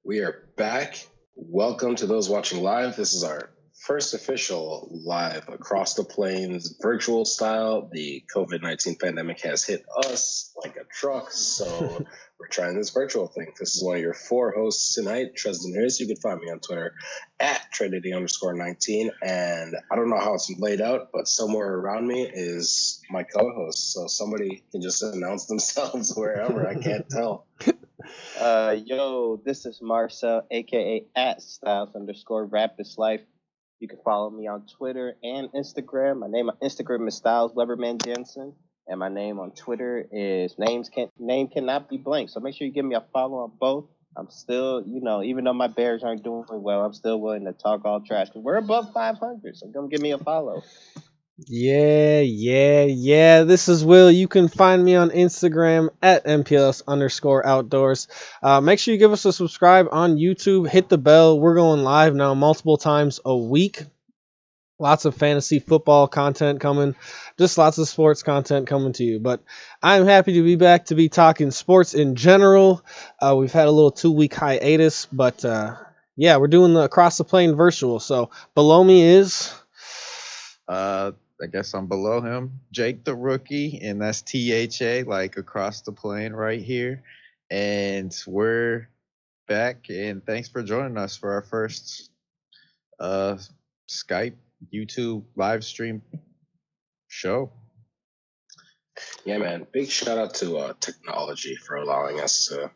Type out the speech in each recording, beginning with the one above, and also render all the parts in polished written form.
We are back. Welcome to those watching live. This is our first official live across the plains virtual style. The COVID-19 pandemic has hit us like a truck, so we're trying this virtual thing. This is one of your four hosts tonight, Tristan Harris. You can find me on Twitter at Trinity_19. And I don't know how it's laid out, but somewhere around me is my co-host. So somebody can just announce themselves wherever. I can't tell. Yo, this is Marcel, aka at Styles_Rap This Life. You can follow me on Twitter and Instagram. My name on Instagram is Styles Weberman Jensen, and my name on Twitter is name cannot be blank. So make sure you give me a follow on both. I'm still, even though my Bears aren't doing well, I'm still willing to talk all trash because we're above 500. So come give me a follow. Yeah. This is Will. You can find me on Instagram at MPLS_outdoors. Make sure you give us a subscribe on YouTube. Hit the bell. We're going live now multiple times a week. Lots of fantasy football content coming. Just lots of sports content coming to you. But I'm happy to be back to be talking sports in general. We've had a little 2-week hiatus, but yeah, we're doing the Across the Plain virtual. So below me is... I guess I'm below him, Jake the Rookie, and that's THA, like across the plane right here. And we're back, and thanks for joining us for our first Skype, YouTube live stream show. Yeah, man. Big shout out to technology for allowing us to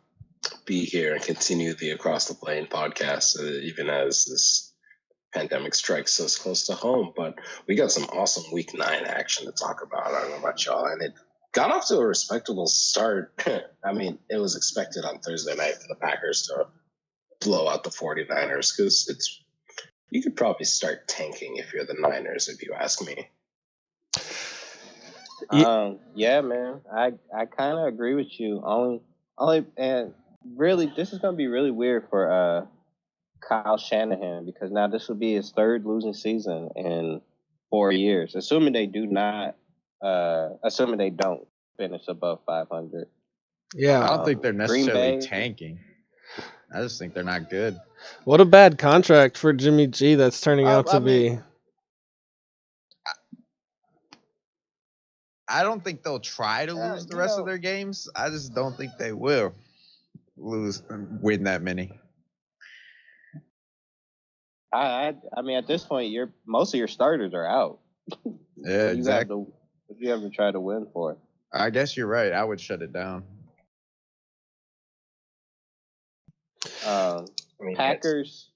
be here and continue the Across the Plain podcast, even as this pandemic strikes us close to home. But we got some awesome week 9 action to talk about. I don't know about y'all. And it got off to a respectable start. I mean, it was expected on Thursday night for the Packers to blow out the 49ers because you could probably start tanking if you're the Niners, if you ask me. Yeah, man. I kind of agree with you. Only, and really, this is gonna be really weird for Kyle Shanahan because now this will be his third losing season in 4 years, assuming they don't finish above 500. Yeah, I don't think they're necessarily tanking. I just think they're not good. What a bad contract for Jimmy G that's turning out to be. I don't think they'll try to lose the rest of their games. I just don't think they will win that many. I mean, at this point, most of your starters are out. Yeah, exactly. What do you have to try to win for? I guess you're right. I would shut it down. Packers.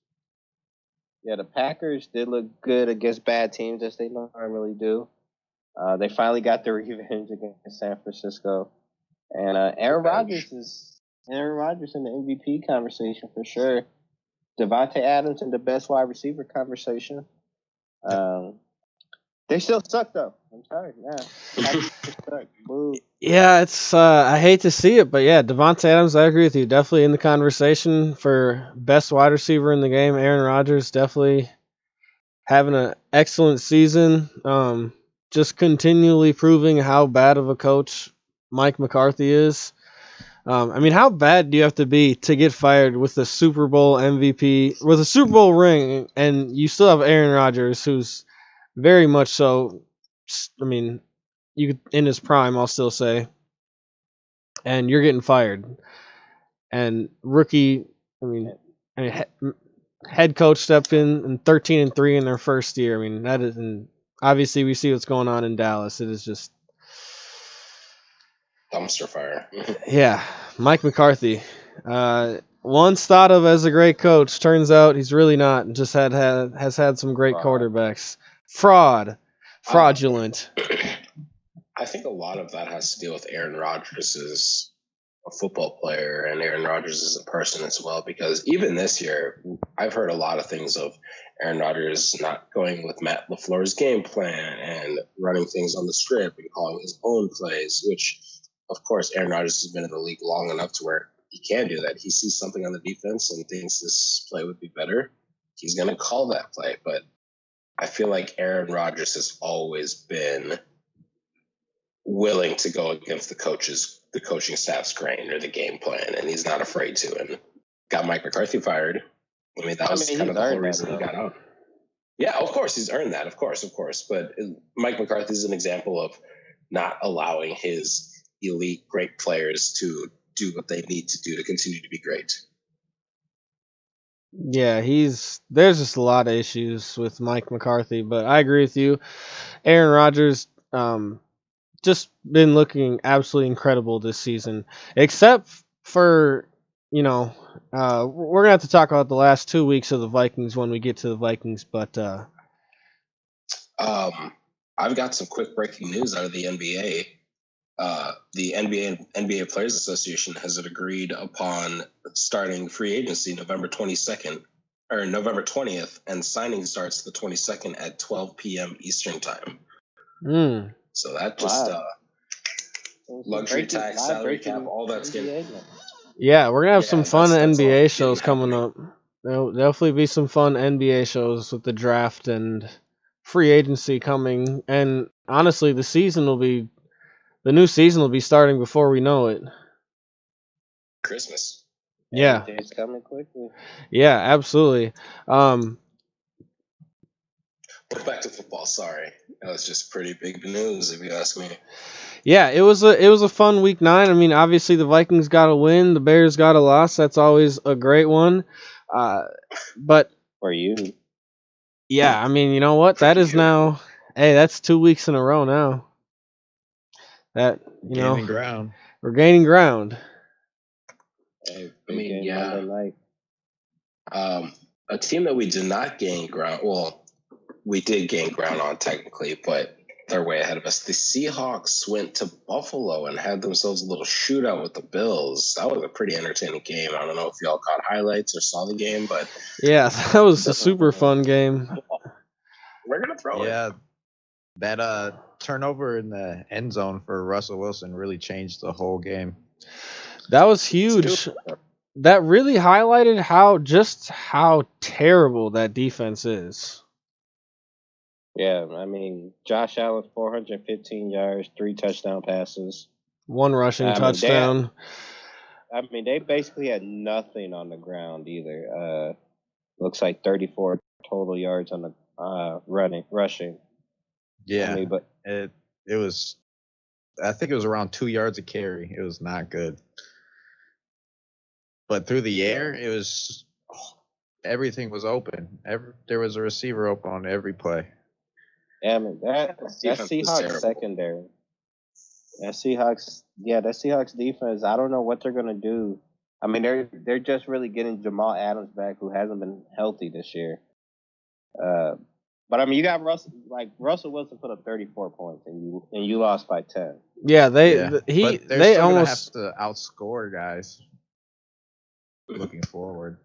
Yeah, the Packers did look good against bad teams as they normally do. They finally got their revenge against San Francisco. And Aaron Rodgers in the MVP conversation for sure. Devontae Adams in the best wide receiver conversation. They still suck though. I'm sorry, yeah. Packers suck. Boo. Yeah, it's I hate to see it, but yeah, Devontae Adams, I agree with you. Definitely in the conversation for best wide receiver in the game. Aaron Rodgers definitely having an excellent season. Just continually proving how bad of a coach Mike McCarthy is. I mean, how bad do you have to be to get fired with the Super Bowl MVP, with a Super Bowl ring, and you still have Aaron Rodgers, who's very much so. I mean, you could, in his prime, I'll still say, and you're getting fired. And rookie, head coach stepped in and 13-3 in their first year. I mean, that is, and obviously we see what's going on in Dallas. It is just dumpster fire. yeah, Mike McCarthy. Once thought of as a great coach, turns out he's really not. Just has had some great quarterbacks. Fraudulent. I think a lot of that has to deal with Aaron Rodgers as a football player and Aaron Rodgers as a person as well. Because even this year, I've heard a lot of things of Aaron Rodgers not going with Matt LaFleur's game plan and running things on the script and calling his own plays, which, of course, Aaron Rodgers has been in the league long enough to where he can do that. He sees something on the defense and thinks this play would be better. He's going to call that play. But I feel like Aaron Rodgers has always been willing to go against the coaching staff's grain or the game plan, and he's not afraid to. And got Mike McCarthy fired. I mean, that was kind of the whole reason he got out. Yeah, of course, he's earned that. Of course. But Mike McCarthy is an example of not allowing his elite, great players to do what they need to do to continue to be great. Yeah, there's just a lot of issues with Mike McCarthy, but I agree with you. Aaron Rodgers, just been looking absolutely incredible this season, except for we're gonna have to talk about the last 2 weeks of the Vikings when we get to the Vikings, but I've got some quick breaking news out of the NBA. The NBA Players Association has agreed upon starting free agency November 22nd or November 20th, and signing starts the 22nd at 12 p.m. Eastern time. So that just luxury tax, salary cap, all that's getting. Yeah, we're gonna have some fun NBA shows coming up. There'll definitely be some fun NBA shows with the draft and free agency coming. And honestly, the new season will be starting before we know it. Christmas. Yeah, it's coming quickly. Yeah, absolutely. But back to football. Sorry, that was just pretty big news if you ask me. Yeah, it was a fun week 9. I mean, obviously the Vikings got a win, the Bears got a loss. That's always a great one. But for you, yeah, I mean, you know what? That is now. Hey, that's 2 weeks in a row now. That gaining ground. We're gaining ground. I mean, yeah. A team that we did not gain ground. Well, we did gain ground on technically, but they're way ahead of us. The Seahawks went to Buffalo and had themselves a little shootout with the Bills. That was a pretty entertaining game. I don't know if y'all caught highlights or saw the game, but yeah, that was a super fun game. We're gonna throw it. Yeah, that turnover in the end zone for Russell Wilson really changed the whole game. That was huge. That really highlighted how terrible that defense is. Yeah, I mean, Josh Allen, 415 yards, 3 touchdown passes. 1 rushing touchdown. They basically had nothing on the ground either. Looks like 34 total yards on the rushing. Yeah, but it was. I think it was around 2 yards a carry. It was not good. But through the air, it was everything was open. There was a receiver open on every play. Yeah, I mean that Seahawks secondary. That Seahawks defense. I don't know what they're gonna do. I mean, they're just really getting Jamal Adams back, who hasn't been healthy this year. But I mean, you got Russell Wilson put up 34 points, and you lost by 10. Yeah, but they're they still almost gonna have to outscore guys looking forward.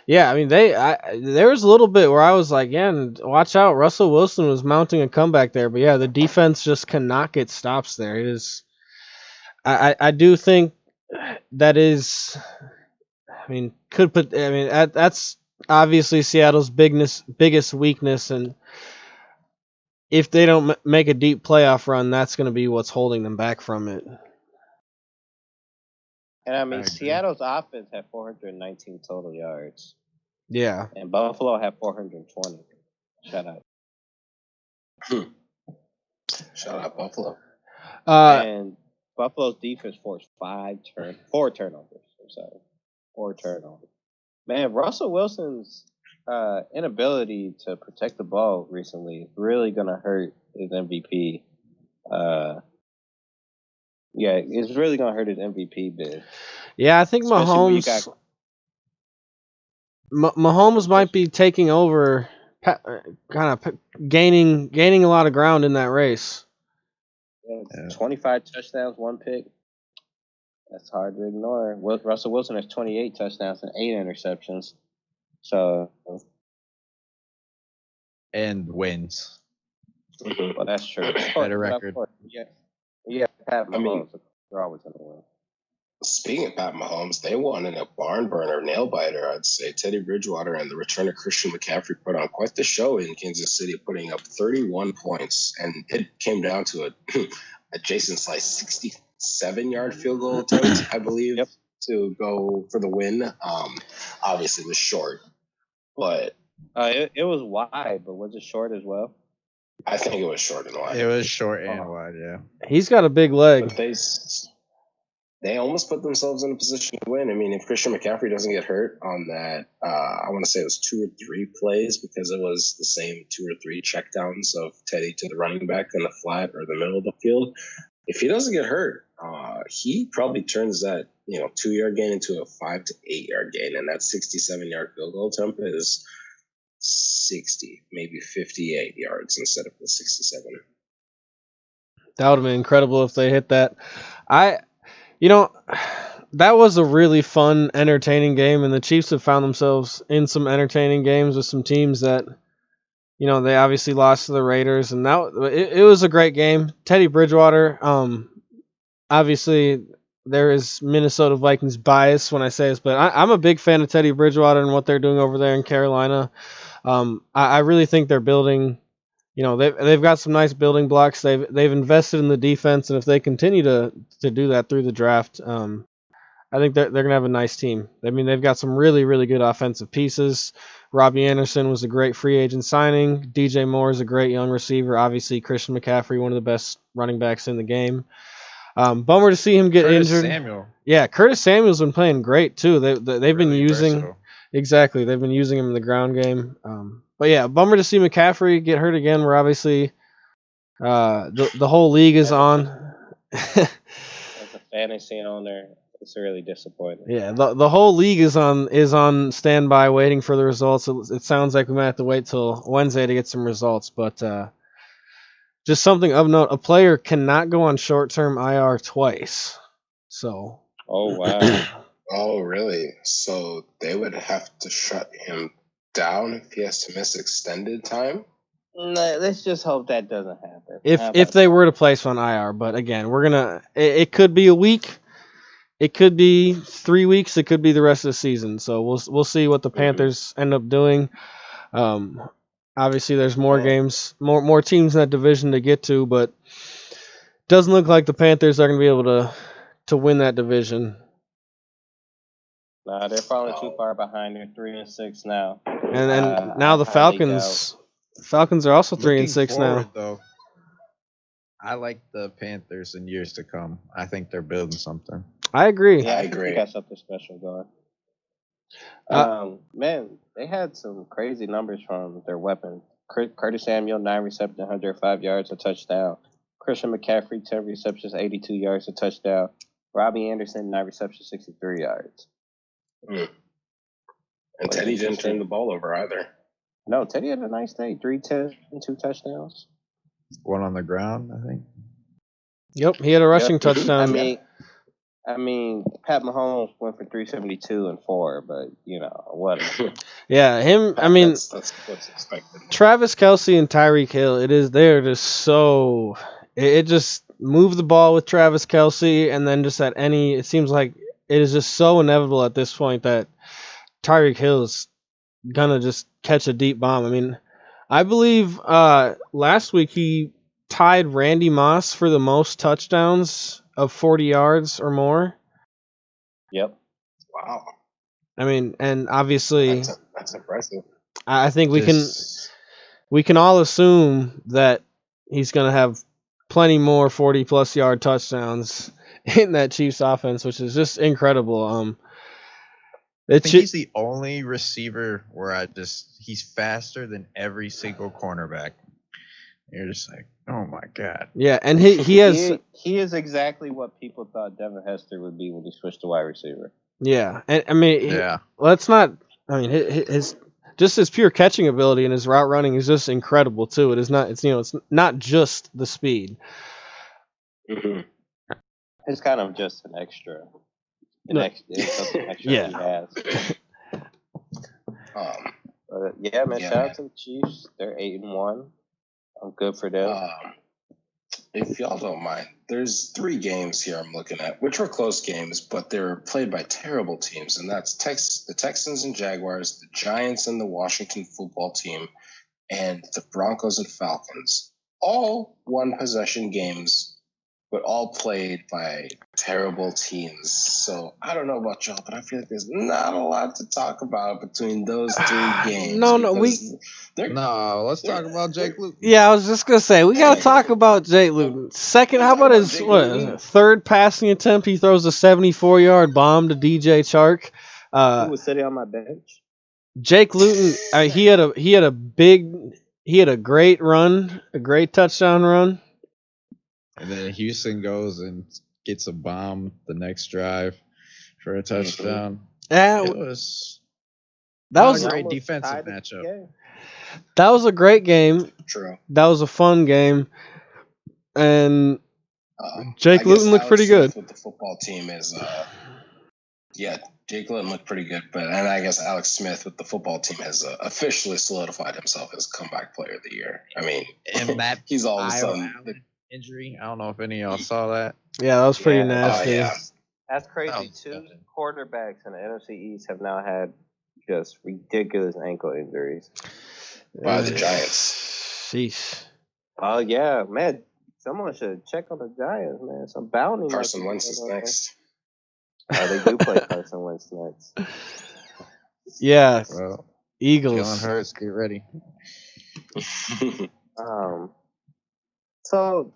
Yeah, I mean there was a little bit where I was like, yeah, and watch out, Russell Wilson was mounting a comeback there, but yeah, the defense just cannot get stops there. It is, I do think that is, I mean, that's obviously Seattle's biggest weakness, and if they don't make a deep playoff run, that's going to be what's holding them back from it. And I I mean, agree. Seattle's offense had 419 total yards, Yeah, and Buffalo had 420. Shout out. Shout out Buffalo. And Buffalo's defense forced four turnovers. I'm sorry, 4 turnovers. Man, Russell Wilson's inability to protect the ball recently is really gonna hurt his MVP. Yeah, it's really gonna hurt his MVP bid. yeah, I think Especially when you got Mahomes might be taking over, kind of gaining a lot of ground in that race. 25 touchdowns, 1 pick. That's hard to ignore. Russell Wilson has 28 touchdowns and 8 interceptions. So, And wins. well, that's true. Better record. Yeah, Pat Mahomes. I mean, they're always gonna win. Speaking of Pat Mahomes, they won in a barn burner, nail biter, I'd say. Teddy Bridgewater and the return of Christian McCaffrey put on quite the show in Kansas City, putting up 31 points, and it came down to a Jason Slice 67-yard field goal attempt, I believe, to go for the win. Obviously, it was short, but it was wide, but was it short as well? I think it was short and wide. It was short and wide, yeah. He's got a big leg. But they almost put themselves in a position to win. I mean, if Christian McCaffrey doesn't get hurt on that, I want to say it was 2 or 3 plays, because it was the same 2 or 3 checkdowns of Teddy to the running back in the flat or the middle of the field. If he doesn't get hurt, he probably turns that 2-yard gain into a 5 to 8-yard gain, and that 67-yard field goal attempt is 60, maybe 58 yards instead of the 67. That would have been incredible if they hit that. That was a really fun, entertaining game, and the Chiefs have found themselves in some entertaining games with some teams that, they obviously lost to the Raiders, and it was a great game. Teddy Bridgewater, obviously there is Minnesota Vikings bias when I say this, but I'm a big fan of Teddy Bridgewater and what they're doing over there in Carolina. I really think they're building. They've got some nice building blocks. They've invested in the defense, and if they continue to do that through the draft, I think they're gonna have a nice team. I mean, they've got some really, really good offensive pieces. Robbie Anderson was a great free agent signing. DJ Moore is a great young receiver. Obviously, Christian McCaffrey, one of the best running backs in the game. Bummer to see him get injured. Samuel. Yeah, Curtis Samuel's been playing great too. They've Really been using versatile. exactly. They've been using him in the ground game. But yeah, bummer to see McCaffrey get hurt again. We're obviously the whole league is on. As a fantasy owner, it's really disappointing. Yeah, the whole league is on standby waiting for the results. It sounds like we might have to wait till Wednesday to get some results, but just something of note: a player cannot go on short-term IR twice. So. Oh wow. Oh really? So they would have to shut him down if he has to miss extended time? No, let's just hope that doesn't happen. If they were to place on IR, but again, it could be a week, it could be 3 weeks, it could be the rest of the season. So we'll see what the Panthers end up doing. Obviously there's more games, more teams in that division to get to, but doesn't look like the Panthers are going to be able to win that division. Nah, they're falling too far behind. They're 3-6 now. And now the Falcons are also 3-6 now. Though, I like the Panthers in years to come. I think they're building something. I agree. Yeah, I agree. They got something special going. Man, they had some crazy numbers from their weapon. Curtis Samuel, 9 receptions, 105 yards, a touchdown. Christian McCaffrey, 10 receptions, 82 yards, a touchdown. Robbie Anderson, 9 receptions, 63 yards. And Teddy didn't turn the ball over either. No, Teddy had a nice day. 310, 2 touchdowns. One on the ground, I think. Yep, he had a rushing Yep. touchdown. I mean, Pat Mahomes went for 372 and 4, but whatever. Yeah, him. I mean, that's what's expected. Travis Kelce and Tyreek Hill. They're just so. It just move the ball with Travis Kelce, and then just at any. It seems like it is just so inevitable at this point that Tyreek Hill is gonna just catch a deep bomb. I mean, I believe last week he tied Randy Moss for the most touchdowns of 40 yards or more. Yep. Wow. I mean, and obviously, that's impressive. I think we can all assume that he's going to have plenty more 40-plus yard touchdowns in that Chiefs offense, which is just incredible. I think he's the only receiver where he's faster than every single cornerback. You're just like, oh my god. Yeah, and he has he is exactly what people thought Devin Hester would be when he switched to wide receiver. Yeah, and I mean, yeah. Let's not. I mean, his pure catching ability and his route running is just incredible too. It's not just the speed. Mm-hmm. It's kind of just an extra. It's something extra Yeah. he has. Yeah, man. Shout out to the Chiefs. They're 8-1. I'm good for them. If y'all don't mind, there's 3 games here I'm looking at, which were close games, but they were played by terrible teams, and that's the Texans and Jaguars, the Giants and the Washington football team, and the Broncos and Falcons. All one-possession games, but all played by terrible teams. So I don't know about y'all, but I feel like there's not a lot to talk about between those 3 games. Let's talk about Jake Luton. Yeah, I was just gonna say we gotta talk about Jake Luton. Second, how about his third passing attempt? He throws a 74-yard bomb to DJ Chark. Who was sitting on my bench? Jake Luton, he had a great run, a great touchdown run. And then Houston goes and gets a bomb the next drive for a touchdown. Yeah, that was a great defensive matchup. That was a great game. True. That was a fun game, and Jake Luton looked pretty good. With the football team is, Jake Luton looked pretty good, and I guess Alex Smith with the football team has officially solidified himself as comeback player of the year. I mean, and that he's all of a sudden injury. I don't know if any of y'all saw that. Yeah, that was pretty nasty. That's crazy. 2 quarterbacks in the NFC East have now had just ridiculous ankle injuries. By the Giants. Sheesh. Oh yeah, man. Someone should check on the Giants, man. Some bounty. Carson Wentz is next. Oh, they do play Carson Wentz next. Yeah. Well, Eagles. Jalen Hurts, get ready. So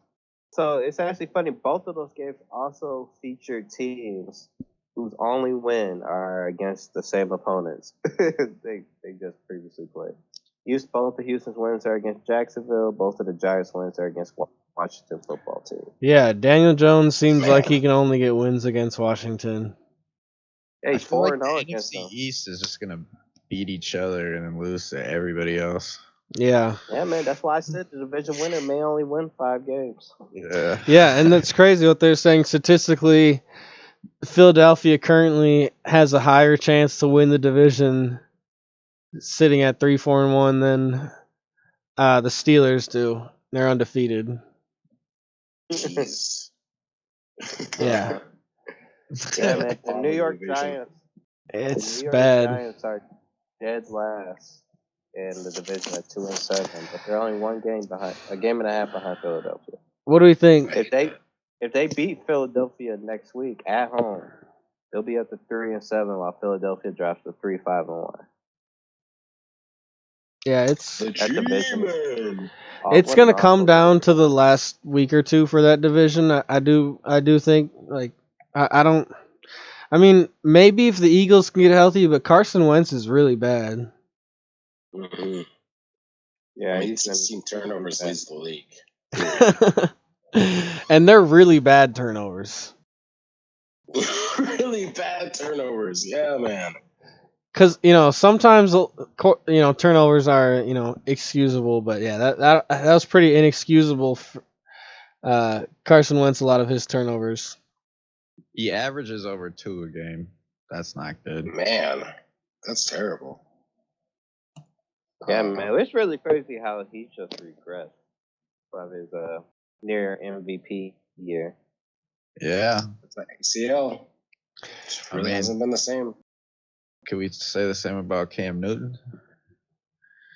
it's actually funny. Both of those games also featured teams whose only win are against the same opponents they just previously played. Both of Houston's wins are against Jacksonville. Both of the Giants' wins are against Washington football team. Yeah, Daniel Jones seems like he can only get wins against Washington. Yeah, he's 4-0 against the them. East is just gonna beat each other and then lose to everybody else. Yeah. Yeah, man. That's why I said the division winner may only win 5 games. Yeah. Yeah, and that's crazy what they're saying statistically. Philadelphia currently has a higher chance to win the division sitting at 3-4-1 than the Steelers do. They're undefeated. Jeez. Yeah. Yeah, man. The New York Giants. It's the New York bad. Giants are dead last in the division at 2-7, but they're only a game and a half behind Philadelphia. What do we think? If they beat Philadelphia next week at home, they'll be up to 3-7 while Philadelphia drops to 3-5-1. Yeah, it's It's gonna come down to the last week or two for that division. I do think I mean maybe if the Eagles can get healthy, but Carson Wentz is really bad. Mm-hmm. Yeah, he's 16 turnovers leads the league. And they're really bad turnovers. Really bad turnovers, yeah, man. because sometimes turnovers are excusable, but yeah, that was pretty inexcusable. Carson Wentz, a lot of his turnovers. He averages over 2 a game. That's not good. Man, that's terrible. Yeah, man, it's really crazy how he just regressed from his near MVP year. Yeah. It's like ACL. Really hasn't been the same. Can we say the same about Cam Newton?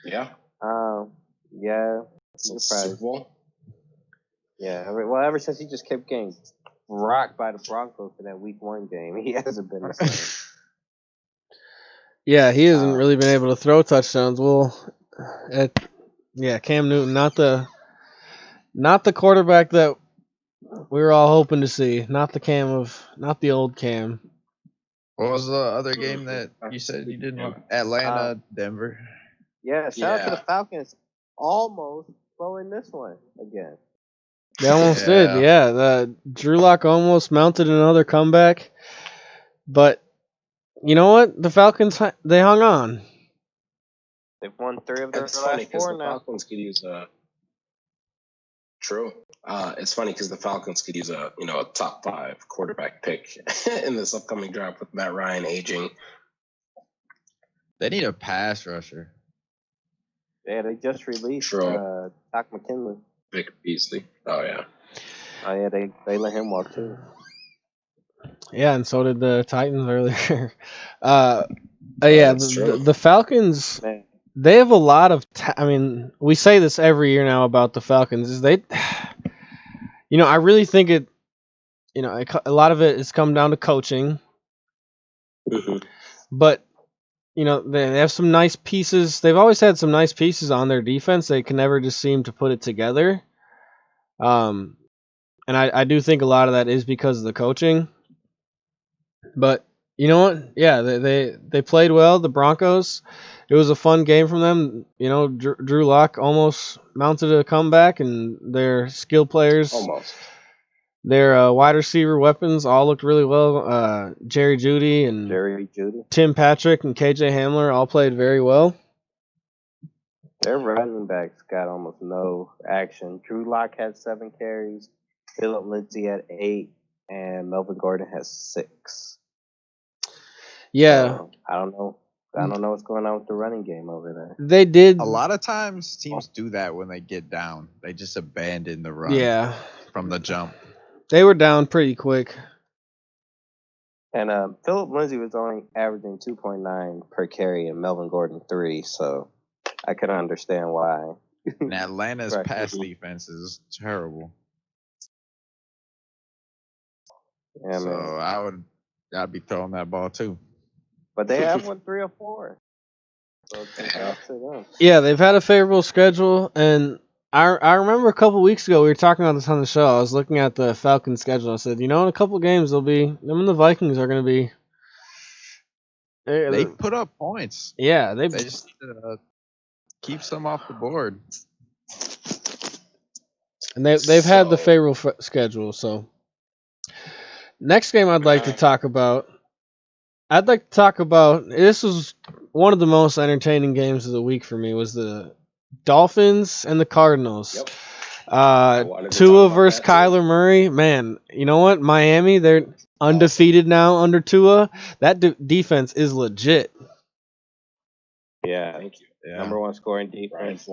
Yeah. Yeah. Super Bowl. Yeah. Well, ever since he just kept getting rocked by the Broncos in that Week 1 game, he hasn't been the same. Yeah, he hasn't really been able to throw touchdowns. Well, Cam Newton, not the quarterback that we were all hoping to see. Not the old Cam. What was the other game that you said you didn't want? Atlanta, Denver. Yeah, shout out to the Falcons. Almost blowing this one again. They almost did, yeah. The Drew Lock almost mounted another comeback, but you know what? The Falcons, they hung on. They've won 3 of their last 4 now. Falcons could use True. It's funny because the Falcons could use a top 5 quarterback pick in this upcoming draft with Matt Ryan aging. They need a pass rusher. Yeah, they just released Doc McKinley. Vic Beasley. Oh yeah. Oh yeah, they let him walk too. Yeah, and so did the Titans earlier. The Falcons. Man. They have a lot of. We say this every year now about the Falcons. Is they, I really think it. A lot of it has come down to coaching. Mm-hmm. But they have some nice pieces. They've always had some nice pieces on their defense. They can never just seem to put it together. And I do think a lot of that is because of the coaching. But you know what? Yeah, they played well. The Broncos. It was a fun game from them. Drew Lock almost mounted a comeback, and their skill players, their wide receiver weapons, all looked really well. Jerry Jeudy, Tim Patrick, and KJ Hamler all played very well. Their running backs got almost no action. Drew Lock had 7 carries, Philip Lindsay had 8, and Melvin Gordon has 6. Yeah, I don't know what's going on with the running game over there. They did. A lot of times teams do that when they get down. They just abandon the run from the jump. They were down pretty quick. And Philip Lindsay was only averaging 2.9 per carry and Melvin Gordon 3, so I can understand why. And Atlanta's pass defense is terrible. Yeah, so man. I'd be throwing that ball too. But they have won 3 or 4. So yeah, they've had a favorable schedule, and I remember a couple weeks ago we were talking about this on the show. I was looking at the Falcons schedule. I said, in a couple games them and the Vikings are going to be. They put up points. Yeah, they just need to keep some off the board. And they've had the favorable schedule. So next game I'd like to talk about. This was one of the most entertaining games of the week for me, was the Dolphins and the Cardinals. Yep. Tua versus Kyler Murray. Man, you know what? Miami, they're undefeated now under Tua. That defense is legit. Yeah. Thank you. Yeah. Number 1 scoring defense.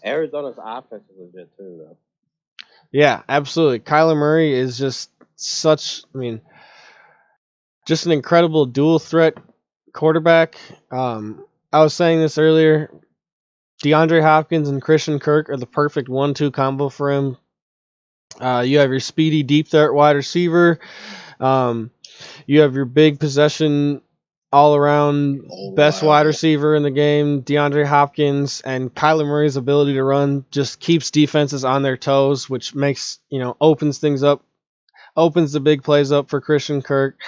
Arizona's offense is legit too, though. Yeah, absolutely. Kyler Murray is just just an incredible dual threat quarterback. I was saying this earlier. DeAndre Hopkins and Christian Kirk are the perfect 1-2 combo for him. You have your speedy deep threat wide receiver. You have your big possession all around best wide receiver in the game, DeAndre Hopkins, and Kyler Murray's ability to run just keeps defenses on their toes, which makes, opens things up, opens the big plays up for Christian Kirk,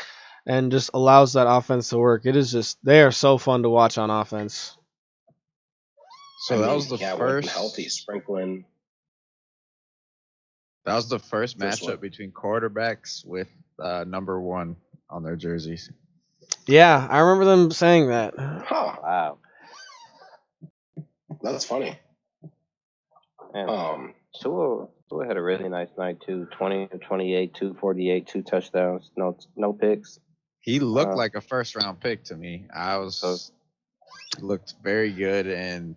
and just allows that offense to work. It is just, they are so fun to watch on offense. So that was the first healthy sprinkling. That was the first matchup between quarterbacks with number 1 on their jerseys. Yeah, I remember them saying that. Huh. Wow. That's funny. Man, Tua had a really nice night too. 20-28, 248, 2 touchdowns, no picks. He looked like a first round pick to me. Looked very good, and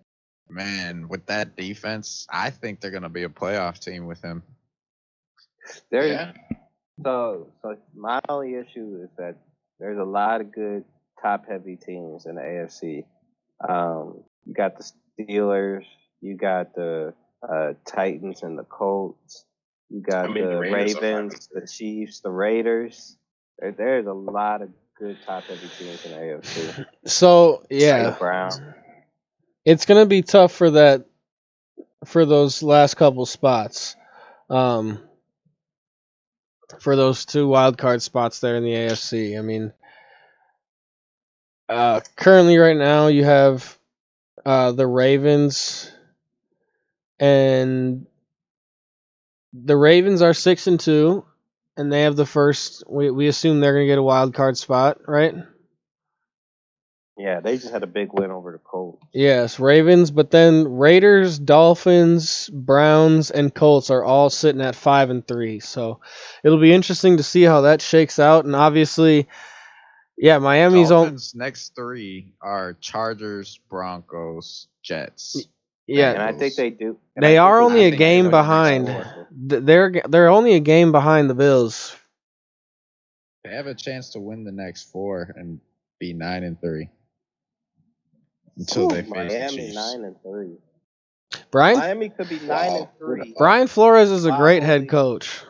man, with that defense, I think they're gonna be a playoff team with him. So my only issue is that there's a lot of good top heavy teams in the AFC. You got the Steelers, you got the Titans and the Colts, you got the Ravens, the Chiefs, the Raiders. There's a lot of good top heavy teams in the AFC. So yeah, it's gonna be tough for those last couple spots. For those 2 wild card spots there in the AFC. I mean, currently right now you have the Ravens, and the Ravens are 6-2, and they have the first. We assume they're gonna get a wild card spot, right? Yeah, they just had a big win over the Colts. Yes, Ravens, but then Raiders, Dolphins, Browns, and Colts are all sitting at 5-3. So it'll be interesting to see how that shakes out. And obviously, yeah, Miami's Dolphins' next 3 are Chargers, Broncos, Jets. Yeah, and I think they do. They are only a game behind. They're only a game behind the Bills. They have a chance to win the next 4 and be 9-3 until they face Miami the Chiefs. 9-3. Brian, Miami could be 9-3. Brian Flores is a great head coach.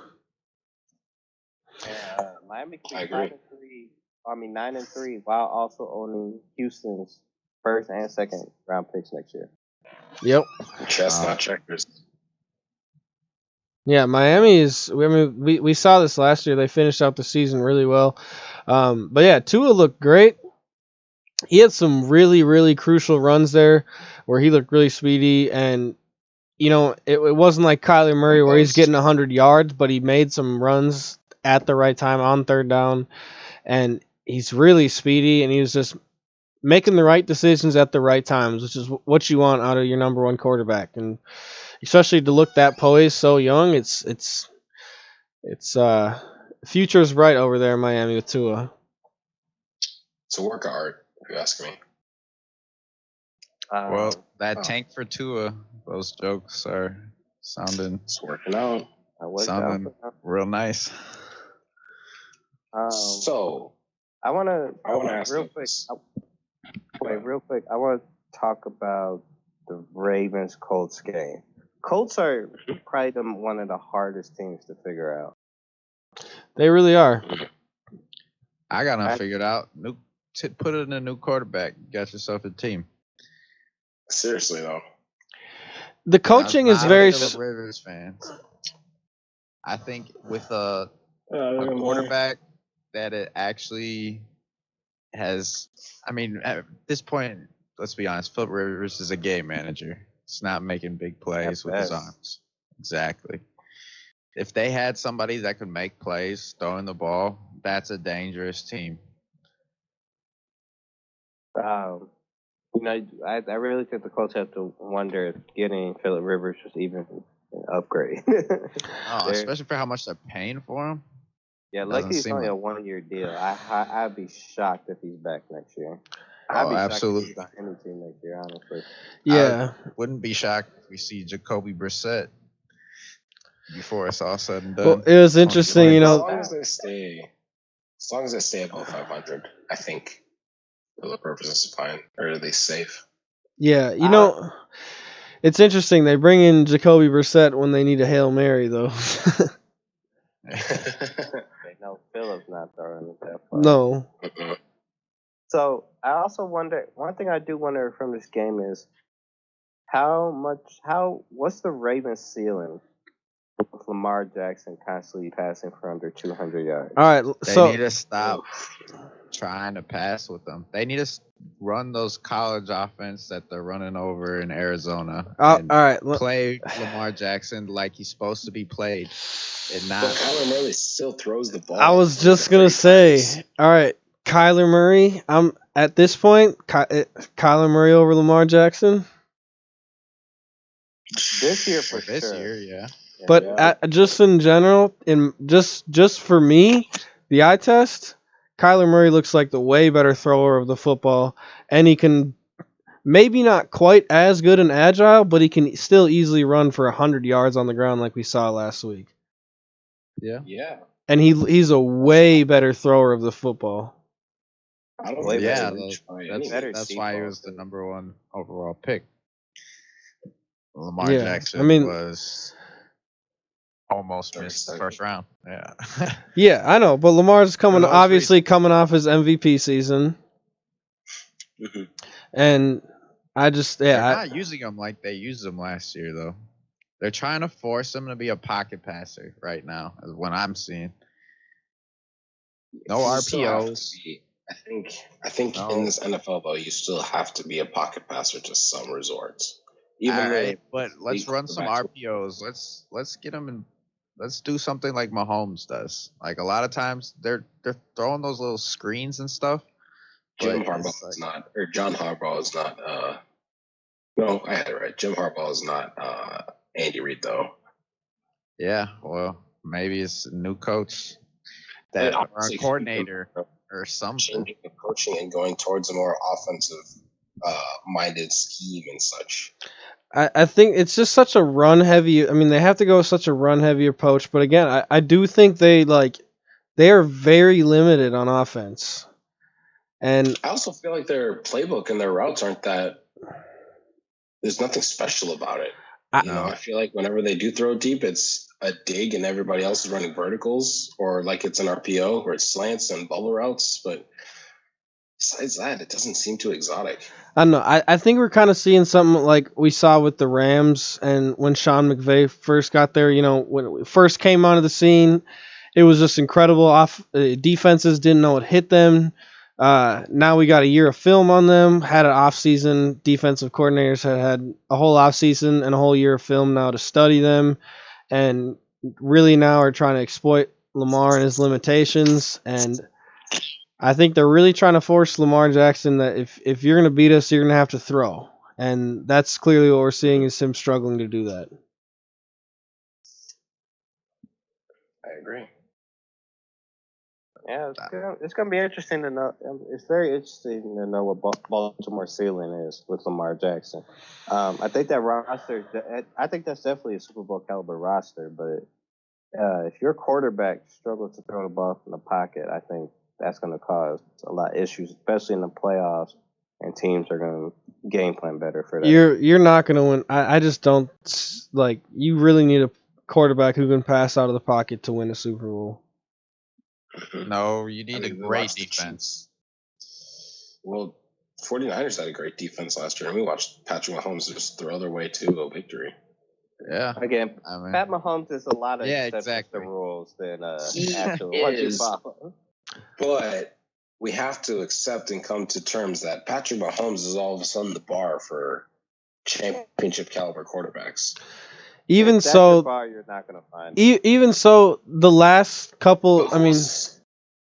Miami could be 9-3 while also owning Houston's first and second round picks next year. Yep. Chestnut checkers. Yeah, Miami is. I mean, we saw this last year. They finished out the season really well. But yeah, Tua looked great. He had some really, really crucial runs there where he looked really speedy. And, you know, it wasn't like Kyler Murray where he's getting 100 yards, but he made some runs at the right time on third down. And he's really speedy, and he was just making the right decisions at the right times, which is what you want out of your number 1 quarterback. And especially to look that poised so young, it's future's bright over there in Miami with Tua. It's a work of art, if you ask me. Well, that tank for Tua, those jokes are sounding. It's working out. Sounding real nice. So I want to ask real quick. Real quick. I want to talk about the Ravens Colts game. Colts are probably one of the hardest teams to figure out. They really are. I got them figured out. Put it in a new quarterback. Got yourself a team. Seriously though, the coaching is very. Rivers fans. I think with a quarterback that it actually has. I mean, at this point, let's be honest. Philip Rivers is a game manager. It's not making big plays with his arms. Exactly. If they had somebody that could make plays throwing the ball, that's a dangerous team. You know, I really think the Colts have to wonder if getting Philip Rivers was even an upgrade. Especially for how much they're paying for him. Yeah, luckily it's only a 1-year deal. I'd be shocked if he's back next year. I'd be absolutely. shocked if he's on any team next year, honestly. Yeah. I wouldn't be shocked if we see Jacoby Brissett before it's all said and done. Well, it was interesting, you know. As long as they stay above 500, I think the purpose is fine, or at least safe. Yeah, you know, it's interesting. They bring in Jacoby Brissett when they need a Hail Mary, though. No, Philip's not throwing it that far. No. So I also wonder. One thing I do wonder from this game is what's the Ravens ceiling with Lamar Jackson constantly passing for under 200 yards? All right, they need to stop trying to pass with them. They need to run those college offense that they're running over in Arizona. All right, play Lamar Jackson like he's supposed to be played, and not. But Kyler Murray still throws the ball. I was just gonna say, all right, Kyler Murray. I'm at this point. Kyler Murray over Lamar Jackson. This year for This sure. year, yeah. But Yeah. just in general, in just for me, the eye test, Kyler Murray looks like the way better thrower of the football, and he can maybe not quite as good and agile, but he can still easily run for 100 yards on the ground like we saw last week. Yeah. Yeah. And he's a way better thrower of the football. I don't Way think that's Yeah, a reach by that's any better means. that's why he default, was the too. number 1 overall pick. Lamar Yeah, Jackson I mean, was almost missed the Second. first round. Yeah. yeah, I know, but Lamar's those obviously reasons. coming off his MVP season, Mhm. and I just They're yeah, not using him like they used him last year, though. They're trying to force him to be a pocket passer right now, is what I'm seeing. No You still have to RPOs. be. I think in No. this NFL though, you still have to be a pocket passer to some resorts. All Even right, the but let's elite run some quarterbacks. RPOs. Let's get them in. Let's do something like Mahomes does. Like a lot of times they're throwing those little screens and stuff. Jim But Harbaugh it's like, is not, or John Harbaugh is not. No, I had it right. Jim Harbaugh is not Andy Reid though. yeah, well, maybe it's a new coach that or a Obviously, coordinator or something. changing the coaching and going towards a more offensive minded scheme and such. I think it's just such a run heavy. I mean, they have to go with such a run heavy approach. But again, I do think they are very limited on offense. And I also feel like their playbook and their routes aren't that. There's nothing special about it. I I feel like whenever they do throw deep, it's a dig and everybody else is running verticals, or like it's an RPO where it's slants and bubble routes. But besides that, it doesn't seem too exotic. don't know. I think we're kind of seeing something like we saw with the Rams and when Sean McVay first got there. When it first came onto the scene, it was just incredible. Defenses didn't know what hit them. Now we got a year of film on them. Had an off season. Defensive coordinators had a whole off season and a whole year of film now to study them, and really now are trying to exploit Lamar and his limitations. And I think they're really trying to force Lamar Jackson that if you're going to beat us, you're going to have to throw. And that's clearly what we're seeing is him struggling to do that. I agree. Yeah, it's gonna be interesting to know. It's very interesting to know what Baltimore's ceiling is with Lamar Jackson. I think that roster. I think that's definitely a Super Bowl caliber roster. But if your quarterback struggles to throw the ball from the pocket, I think that's going to cause a lot of issues, especially in the playoffs. And teams are going to game plan better for that. You're not going to win. I just don't like. You really need a quarterback who can pass out of the pocket to win a Super Bowl. No, you need a we great watched the defense. Well, 49ers had a great defense last year, and we watched Patrick Mahomes just throw their way to a victory. Yeah. Again, Pat Mahomes is a lot of Yeah, exceptions exactly. to rules than He actual what you is. follow. But we have to accept and come to terms that Patrick Mahomes is all of a sudden the bar for championship caliber quarterbacks. Even If that's so, your bar, you're not going to find it. even so, the last couple. I mean,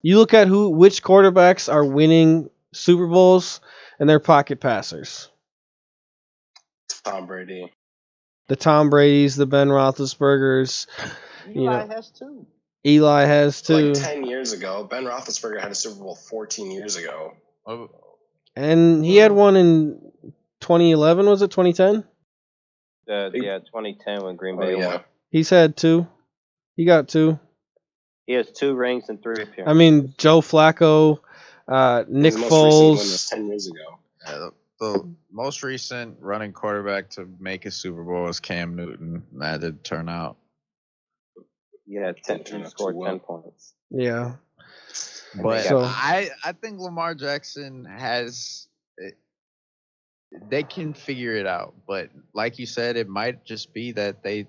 you look at which quarterbacks are winning Super Bowls, and they're pocket passers. Tom Brady. The Tom Brady's, the Ben Roethlisbergers. Eli has two. Eli has two. Like 10 years ago, Ben Roethlisberger had a Super Bowl 14 years ago. Oh, And he had one in 2011, was it 2010? Yeah, 2010 when Green Bay won. He's had two. He got two. He has 2 rings and 3 appearances. I mean, Joe Flacco, Nick His most Foles. recent win was 10 years ago. yeah, the most recent running quarterback to make a Super Bowl was Cam Newton. That did turn out. Yeah, he scored 10 points. Yeah. But So- I think Lamar Jackson has. They can figure it out, but like you said, it might just be that they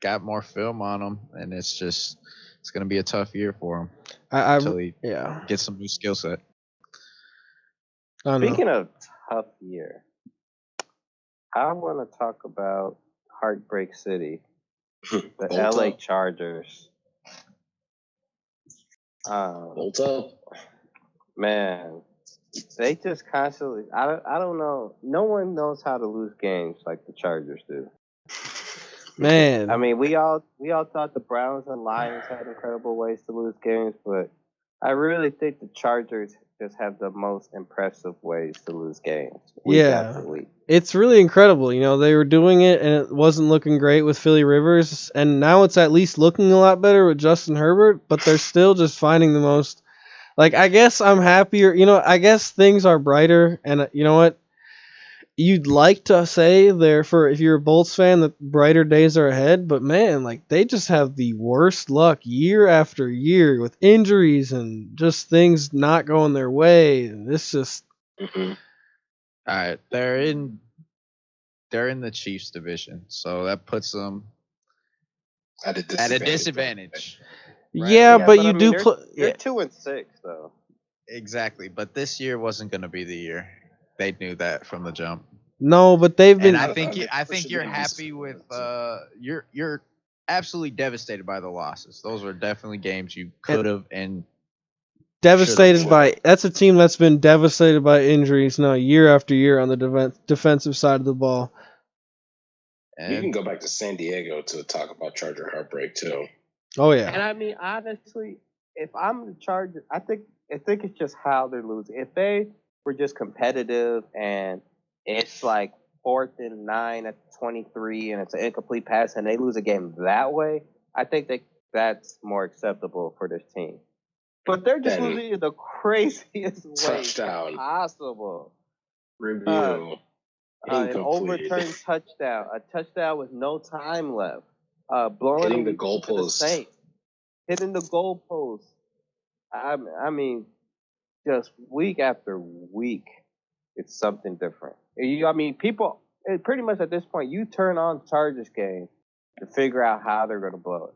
got more film on him, and it's going to be a tough year for him until he gets some new skill set. Speaking of tough year, I want to talk about Heartbreak City, the LA Chargers. Bolt up. Man, they just constantly. I don't know. No one knows how to lose games like the Chargers do. Man, I mean, we all thought the Browns and Lions had incredible ways to lose games, but I really think the Chargers just have the most impressive ways to lose games week after yeah. week. It's really incredible. You know, they were doing it and it wasn't looking great with Philly Rivers, and now it's at least looking a lot better with Justin Herbert, but they're still just finding the most. Like, I guess I'm happier. You know, I guess things are brighter, and you know what? You'd like to say there for if you're a Bolts fan that brighter days are ahead, but man, like they just have the worst luck year after year with injuries and just things not going their way. And it's just Mhm. All right, they're in the Chiefs division, so that puts them At a at a disadvantage. disadvantage. Right yeah, away. but I you mean, do they're play. they're Yeah, 2-6 though. Exactly, but this year wasn't going to be the year. They knew that from the jump. no, but they've And been. I think you're happy with you're absolutely devastated by the losses. Those are definitely games you could have and Devastated should've by won. that's a team that's been devastated by injuries now year after year on the defensive side of the ball. We can And go back to San Diego to talk about Charger heartbreak too. Oh And yeah, I mean, honestly, if I'm the Chargers, I think it's just how they're losing. If they were just competitive and it's like 4th and 9 at 23 and it's an incomplete pass and they lose a game that way, I think that's more acceptable for this team. But they're just Then losing in the craziest way touchdown possible. review An incomplete. overturned touchdown, a touchdown with no time left, blowing Hitting a the lead to the goalpost. Saints, hitting the goalpost. I mean, just week after week, it's something different. I mean, people pretty much at this point, you turn on Chargers game to figure out how they're going to blow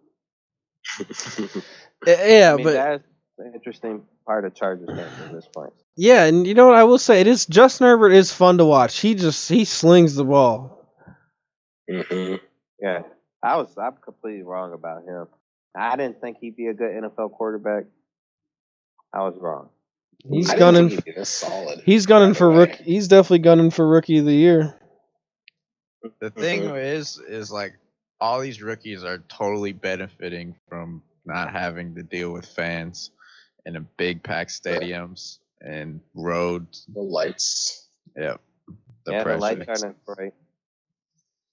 it. yeah, I mean, but that's the interesting part of Chargers games at this point. yeah, and you know what I will say? It is Justin Herbert is fun to watch. He slings the ball. Mhm. Yeah, I'm completely wrong about him. I didn't think he'd be a good NFL quarterback. I was wrong. He's I didn't gunning. think he'd be this solid. He's gunning right for away. rookie. He's definitely gunning for rookie of the year. the thing Mhm. is like all these rookies are totally benefiting from not having to deal with fans in a big packed stadiums and roads. The lights. Yep. The Yeah, the pressure. lights aren't great.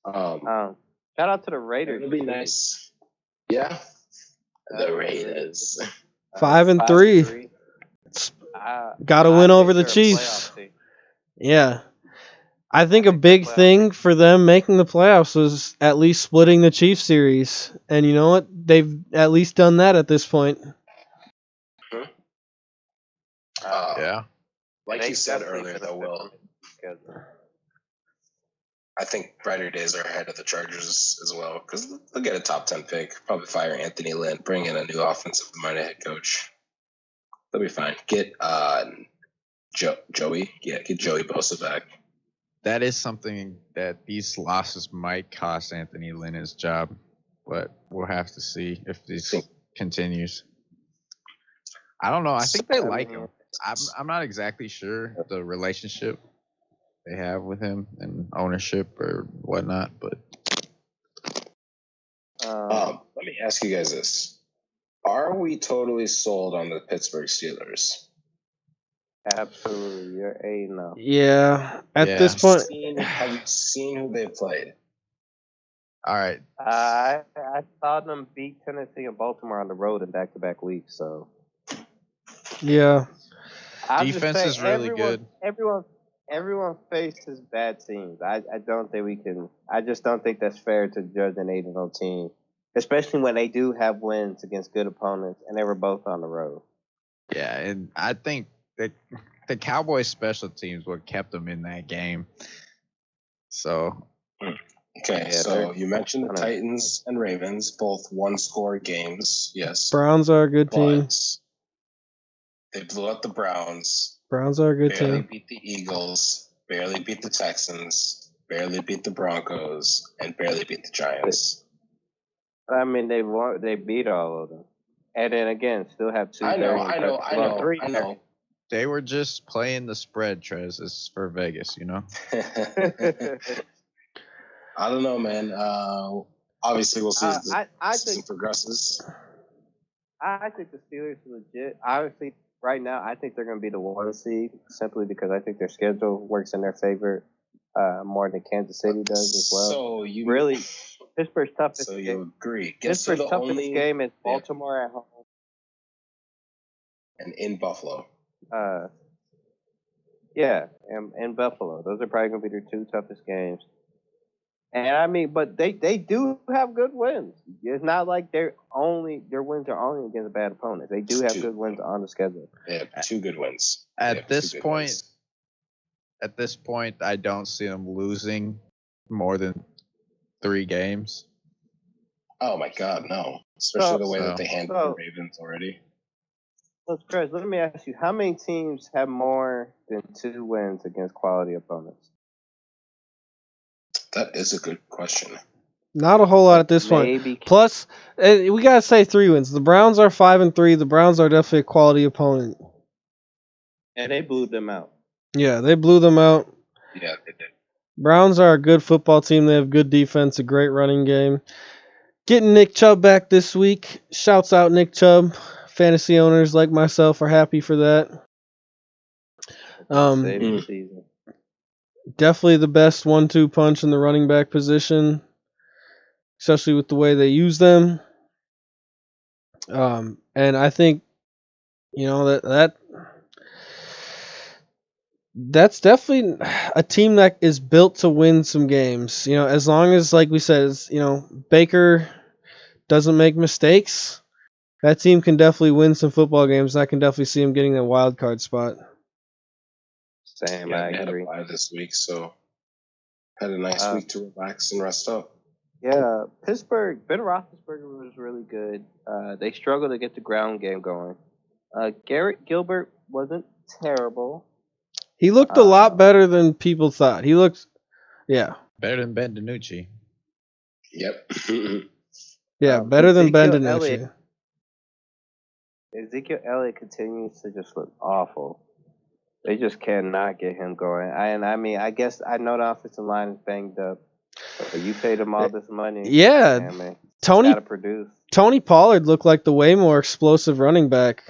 Um, Shout out to the Raiders. it'll be nice. Yeah. The The Raiders. 5-3. Got to I win think over the they're a Chiefs. playoff team. Yeah. I think a think they're big playoff thing for them making the playoffs was at least splitting the Chiefs series. And you know what? They've at least done that at this point. Yeah. Like They you said definitely earlier, could have though, Will, I think brighter days are ahead of the Chargers as well because they'll get a top 10 pick, probably fire Anthony Lynn, bring in a new offensive-minded head coach. They'll be fine. Get Joey. Yeah, get Joey Bosa back. That is something that these losses might cost Anthony Lynn his job, but we'll have to see if this continues. I don't know. I think they like him. I'm not exactly sure the relationship they have with him and ownership or whatnot, but Let me ask you guys this. Are we totally sold on the Pittsburgh Steelers? absolutely, you're a no. Yeah. At Yeah. this point, Have you seen who they've played? all right. I saw them beat Tennessee and Baltimore on the road in back-to-back weeks. So yeah. I'm Defense just saying, is really good. Everyone faces bad teams. I don't think we can. I just don't think that's fair to judge an 8-0 team, especially when they do have wins against good opponents, and they were both on the road. Yeah, and I think that the Cowboys special teams what kept them in that game. So Okay, Yeah, so you mentioned the gonna- Titans and Ravens, both one-score games. Yes, Browns are a good team. but they blew out the Browns. Browns are a good Barely team. beat the Eagles, barely beat the Texans, barely beat the Broncos, and barely beat the Giants. I mean, they beat all of them, and then again, still have two. I very know. impressive- well, three. I know. They were just playing the spread, Trez. It's for Vegas, you know? I don't know, man. Obviously, we'll see as the I season think progresses. I think the Steelers are legit. Honestly, right now, I think they're going to be the 1 seed simply because I think their schedule works in their favor more than Kansas City does as well. So you really, Pittsburgh's toughest. So you agree? Pittsburgh's toughest game is Baltimore at home and in Buffalo. Yeah, and Buffalo. Those are probably going to be their 2 toughest games. And I mean, but they do have good wins. It's not like their wins are only against bad opponents. They do have good wins on the schedule. They have 2 good wins. At this point, I don't see them losing more than 3 games. Oh my God, no! Especially the way that they handled the Ravens already. So, Chris, let me ask you: how many teams have more than 2 wins against quality opponents? That is a good question. Not a whole lot at this point. Plus, we gotta say 3 wins. The Browns are 5-3. The Browns are definitely a quality opponent. And they blew them out. Yeah, they blew them out. Yeah, they did. Browns are a good football team. They have good defense, a great running game. Getting Nick Chubb back this week. Shouts out Nick Chubb. Fantasy owners like myself are happy for that. Definitely the best 1-2 punch in the running back position, especially with the way they use them. And I think, that's definitely a team that is built to win some games. As long as, like we said, Baker doesn't make mistakes, that team can definitely win some football games. I can definitely see him getting that wild card spot. Same, yeah, I agree. They had a bye this week, so had a nice week to relax and rest up. Yeah, Pittsburgh, Ben Roethlisberger was really good. They struggled to get the ground game going. Garrett Gilbert wasn't terrible. He looked a lot better than people thought. He looked, better than Ben DiNucci. Yep. Yeah, better than Ben DiNucci. Ezekiel Elliott continues to just look awful. They just cannot get him going. I guess I know the offensive line is banged up, but you paid him all this money. Yeah, man. Tony gotta produce. Tony Pollard looked like the way more explosive running back.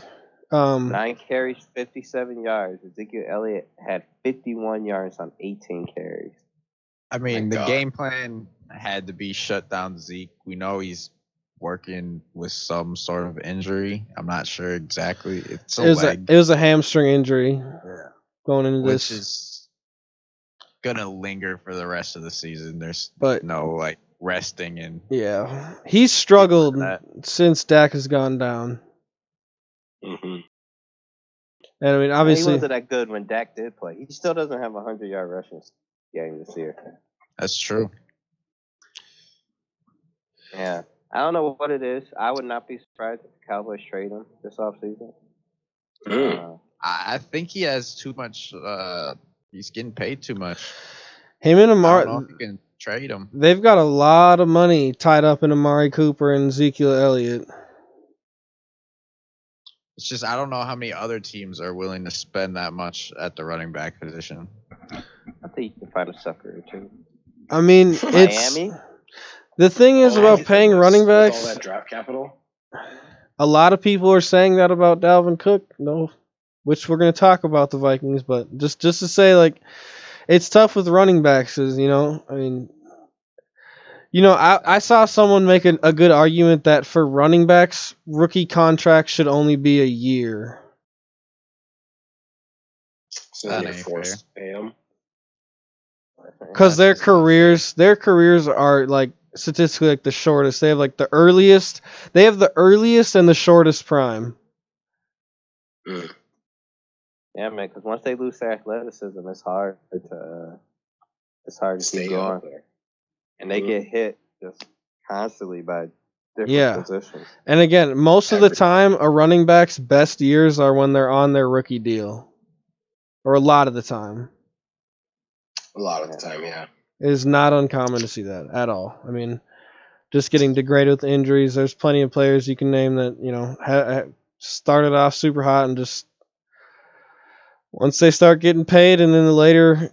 9 carries, 57 yards. Ezekiel Elliott had 51 yards on 18 carries. I mean, the game plan had to be shut down Zeke. We know he's working with some sort of injury. I'm not sure exactly. It's a leg. It was a hamstring injury going into this. Which is going to linger for the rest of the season. There's no, resting. And yeah. He's struggled since Dak has gone down. Mm-hmm. And I mean, obviously, he wasn't that good when Dak did play. He still doesn't have a 100-yard rushing game this year. That's true. Yeah. I don't know what it is. I would not be surprised if the Cowboys trade him this offseason. I think he has too much. He's getting paid too much. Him and Amari. I don't know if you can trade him. They've got a lot of money tied up in Amari Cooper and Ezekiel Elliott. It's just I don't know how many other teams are willing to spend that much at the running back position. I think you can find a sucker or two. I mean, Miami. The thing is about paying running backs. With all that draft capital. A lot of people are saying that about Dalvin Cook. No, which we're going to talk about the Vikings, but just to say, it's tough with running backs. I saw someone make a good argument that for running backs, rookie contracts should only be a year. So that ain't forced to pay them. Because their careers are statistically the shortest. They have the earliest. They have the earliest and the shortest prime. Yeah, man. Because once they lose their athleticism, it's hard to keep going. And they get hit just constantly by different positions. And again, most of the time, a running back's best years are when they're on their rookie deal, or a lot of the time. A lot of the time, yeah. It is not uncommon to see that at all. I mean, just getting degraded with injuries. There's plenty of players you can name that started off super hot and just once they start getting paid, and then the later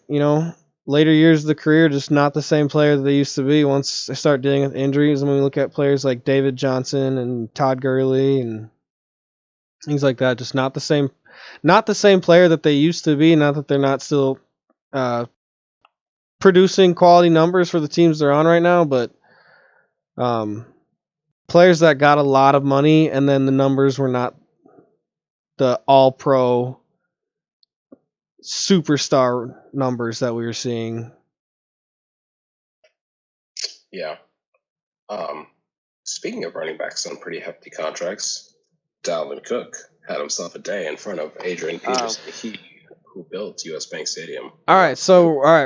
years of the career, just not the same player that they used to be once they start dealing with injuries. And when we look at players like David Johnson and Todd Gurley and things like that, just not the same player that they used to be. Not that they're not still uh, producing quality numbers for the teams they're on right now, but um, players that got a lot of money and then the numbers were not the all-pro superstar numbers that we were seeing. Yeah. Speaking of running backs on pretty hefty contracts, Dalvin Cook had himself a day in front of Adrian Peterson, who built US Bank Stadium. All right,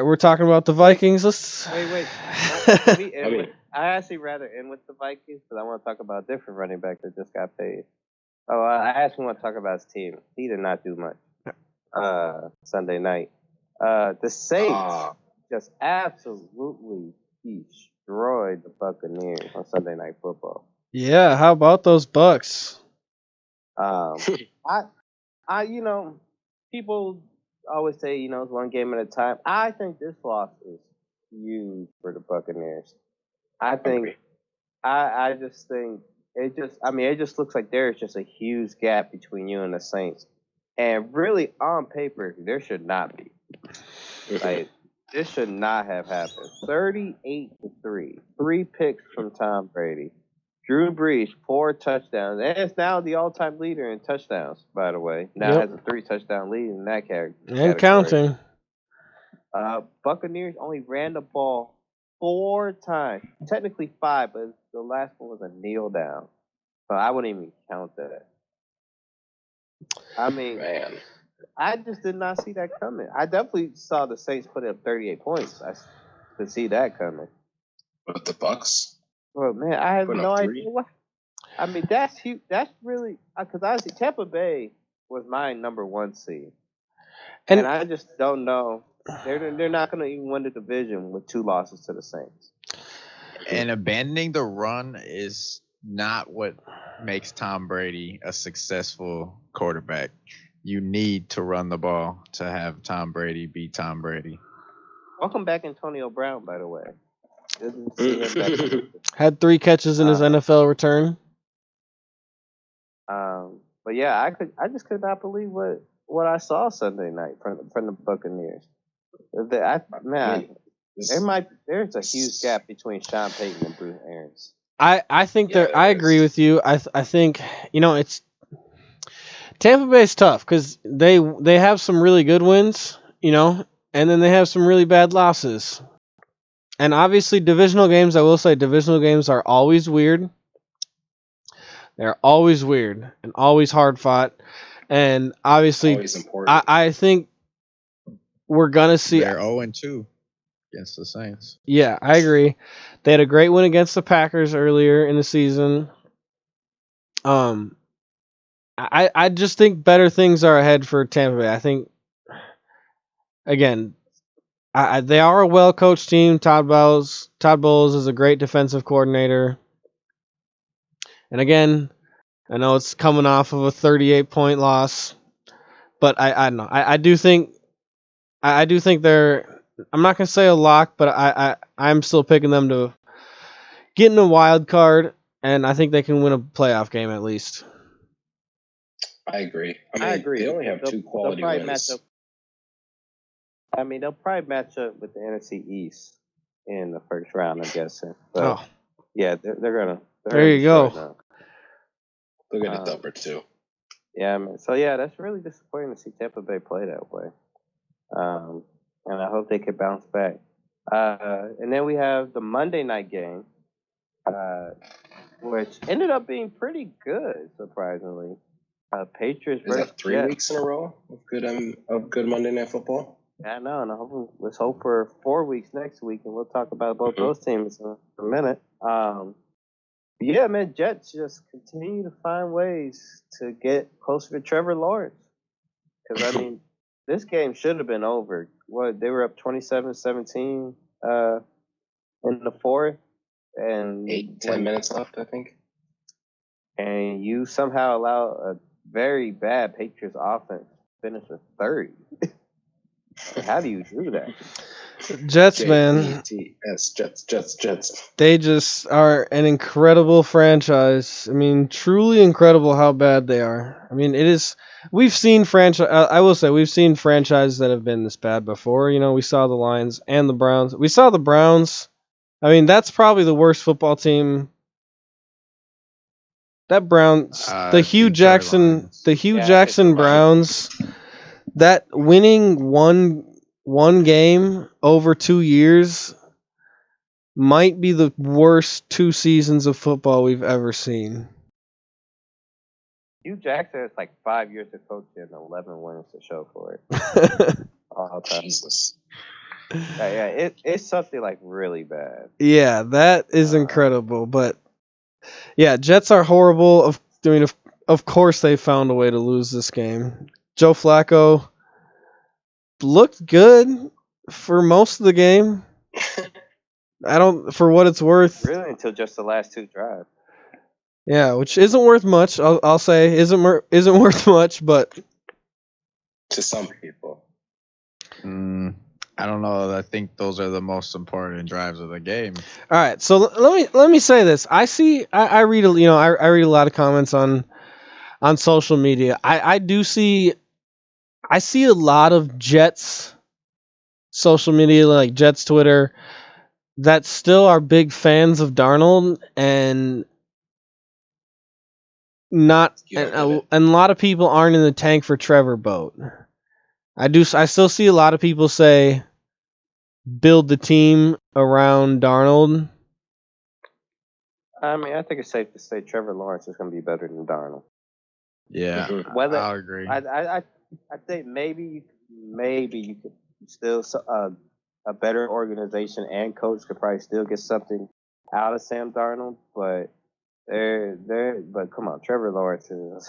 we're talking about the Vikings. Let's Wait. Can we end I mean- with? I actually rather end with the Vikings because I want to talk about a different running back that just got paid. Oh, I actually want to talk about his team. He did not do much. Sunday night. The Saints just absolutely destroyed the Buccaneers on Sunday Night Football. Yeah, how about those Bucks? People always say, it's one game at a time. I think this loss is huge for the Buccaneers. I just think it just looks like there's just a huge gap between you and the Saints. And really, on paper, there should not be. Like, this should not have happened. 38-3. 3 picks from Tom Brady. Drew Brees, 4 touchdowns. And it's now the all-time leader in touchdowns, by the way. Now has a 3-touchdown lead in that category. And counting. Buccaneers only ran the ball 4 times. Technically 5, but the last one was a kneel down. So I wouldn't even count that. I mean, Man. I just did not see that coming. I definitely saw the Saints put up 38 points. I could see that coming. But the Bucks? Well, man, I have no idea what. I mean, that's huge. That's really because honestly, Tampa Bay was my number 1 seed, and I just don't know. They're not going to even win the division with 2 losses to the Saints. And abandoning the run is not what makes Tom Brady a successful quarterback. You need to run the ball to have Tom Brady be Tom Brady. Welcome back, Antonio Brown, by the way. Didn't see him back. Had 3 catches in his NFL return. But yeah, I just could not believe what I saw Sunday night from the Buccaneers. There's a huge gap between Sean Payton and Bruce Arians. I think I agree with you. I think it's Tampa Bay's tough because they have some really good wins, and then they have some really bad losses. And obviously, divisional games. I will say, divisional games are always weird. They're always weird and always hard fought. And obviously, always important. I think we're gonna see. They're 0-2 against the Saints. Yeah, I agree. They had a great win against the Packers earlier in the season. I just think better things are ahead for Tampa Bay. I think, again, they are a well-coached team. Todd Bowles is a great defensive coordinator. And again, I know it's coming off of a 38-point loss, but I don't know. I do think they're. I'm not gonna say a lock, but I'm still picking them to get in a wild card, and I think they can win a playoff game at least. I agree. I agree. They only have 2 quality wins. They'll probably match up with the NFC East in the first round, I'm guessing. But yeah, they're gonna. There you go. They'll get a dub or 2. Yeah, man. So yeah, that's really disappointing to see Tampa Bay play that way. And I hope they can bounce back. And then we have the Monday night game, which ended up being pretty good, surprisingly. Patriots Is versus that 3 weeks in a row of good Monday Night Football? I know, and let's hope for 4 weeks next week, and we'll talk about both those teams in a minute. Yeah, man, Jets just continue to find ways to get closer to Trevor Lawrence. Because, this game should have been over. They were up 27-17 in the fourth. And 10 minutes left, I think. And you somehow allow a very bad Patriots offense finish with 30. How do you do that? Jets, man. Jets. They just are an incredible franchise. I mean, truly incredible how bad they are. I mean, it is. We've seen franchise. I will say we've seen franchises that have been this bad before. You know, we saw the Lions and the Browns. We saw the Browns. I mean, that's probably the worst football team. That Browns, the Hugh Detroit Jackson, Lions. the Hugh Yeah, I think Jackson the Lions. Browns. That winning one game over 2 years might be the worst 2 seasons of football we've ever seen. Hugh Jackson has like 5 years of coaching and 11 wins to show for it. All time. Jesus. Yeah, it's something like really bad. Yeah, that is incredible. But yeah, Jets are horrible. Of course they found a way to lose this game. Joe Flacco looked good for most of the game. I don't, for what it's worth. Really, until just the last 2 drives. Yeah, which isn't worth much. I'll say isn't worth much, but To some people. I don't know. I think those are the most important drives of the game. all right. So let me say this. I read I read a lot of comments on social media. I see a lot of Jets social media, like Jets Twitter, that still are big fans of Darnold and not and a lot of people aren't in the tank for Trevor boat. I still see a lot of people say build the team around Darnold. I mean, I think it's safe to say Trevor Lawrence is going to be better than Darnold. Yeah, Whether I'll agree. I think maybe you could still a better organization and coach could probably still get something out of Sam Darnold, but but come on, Trevor Lawrence is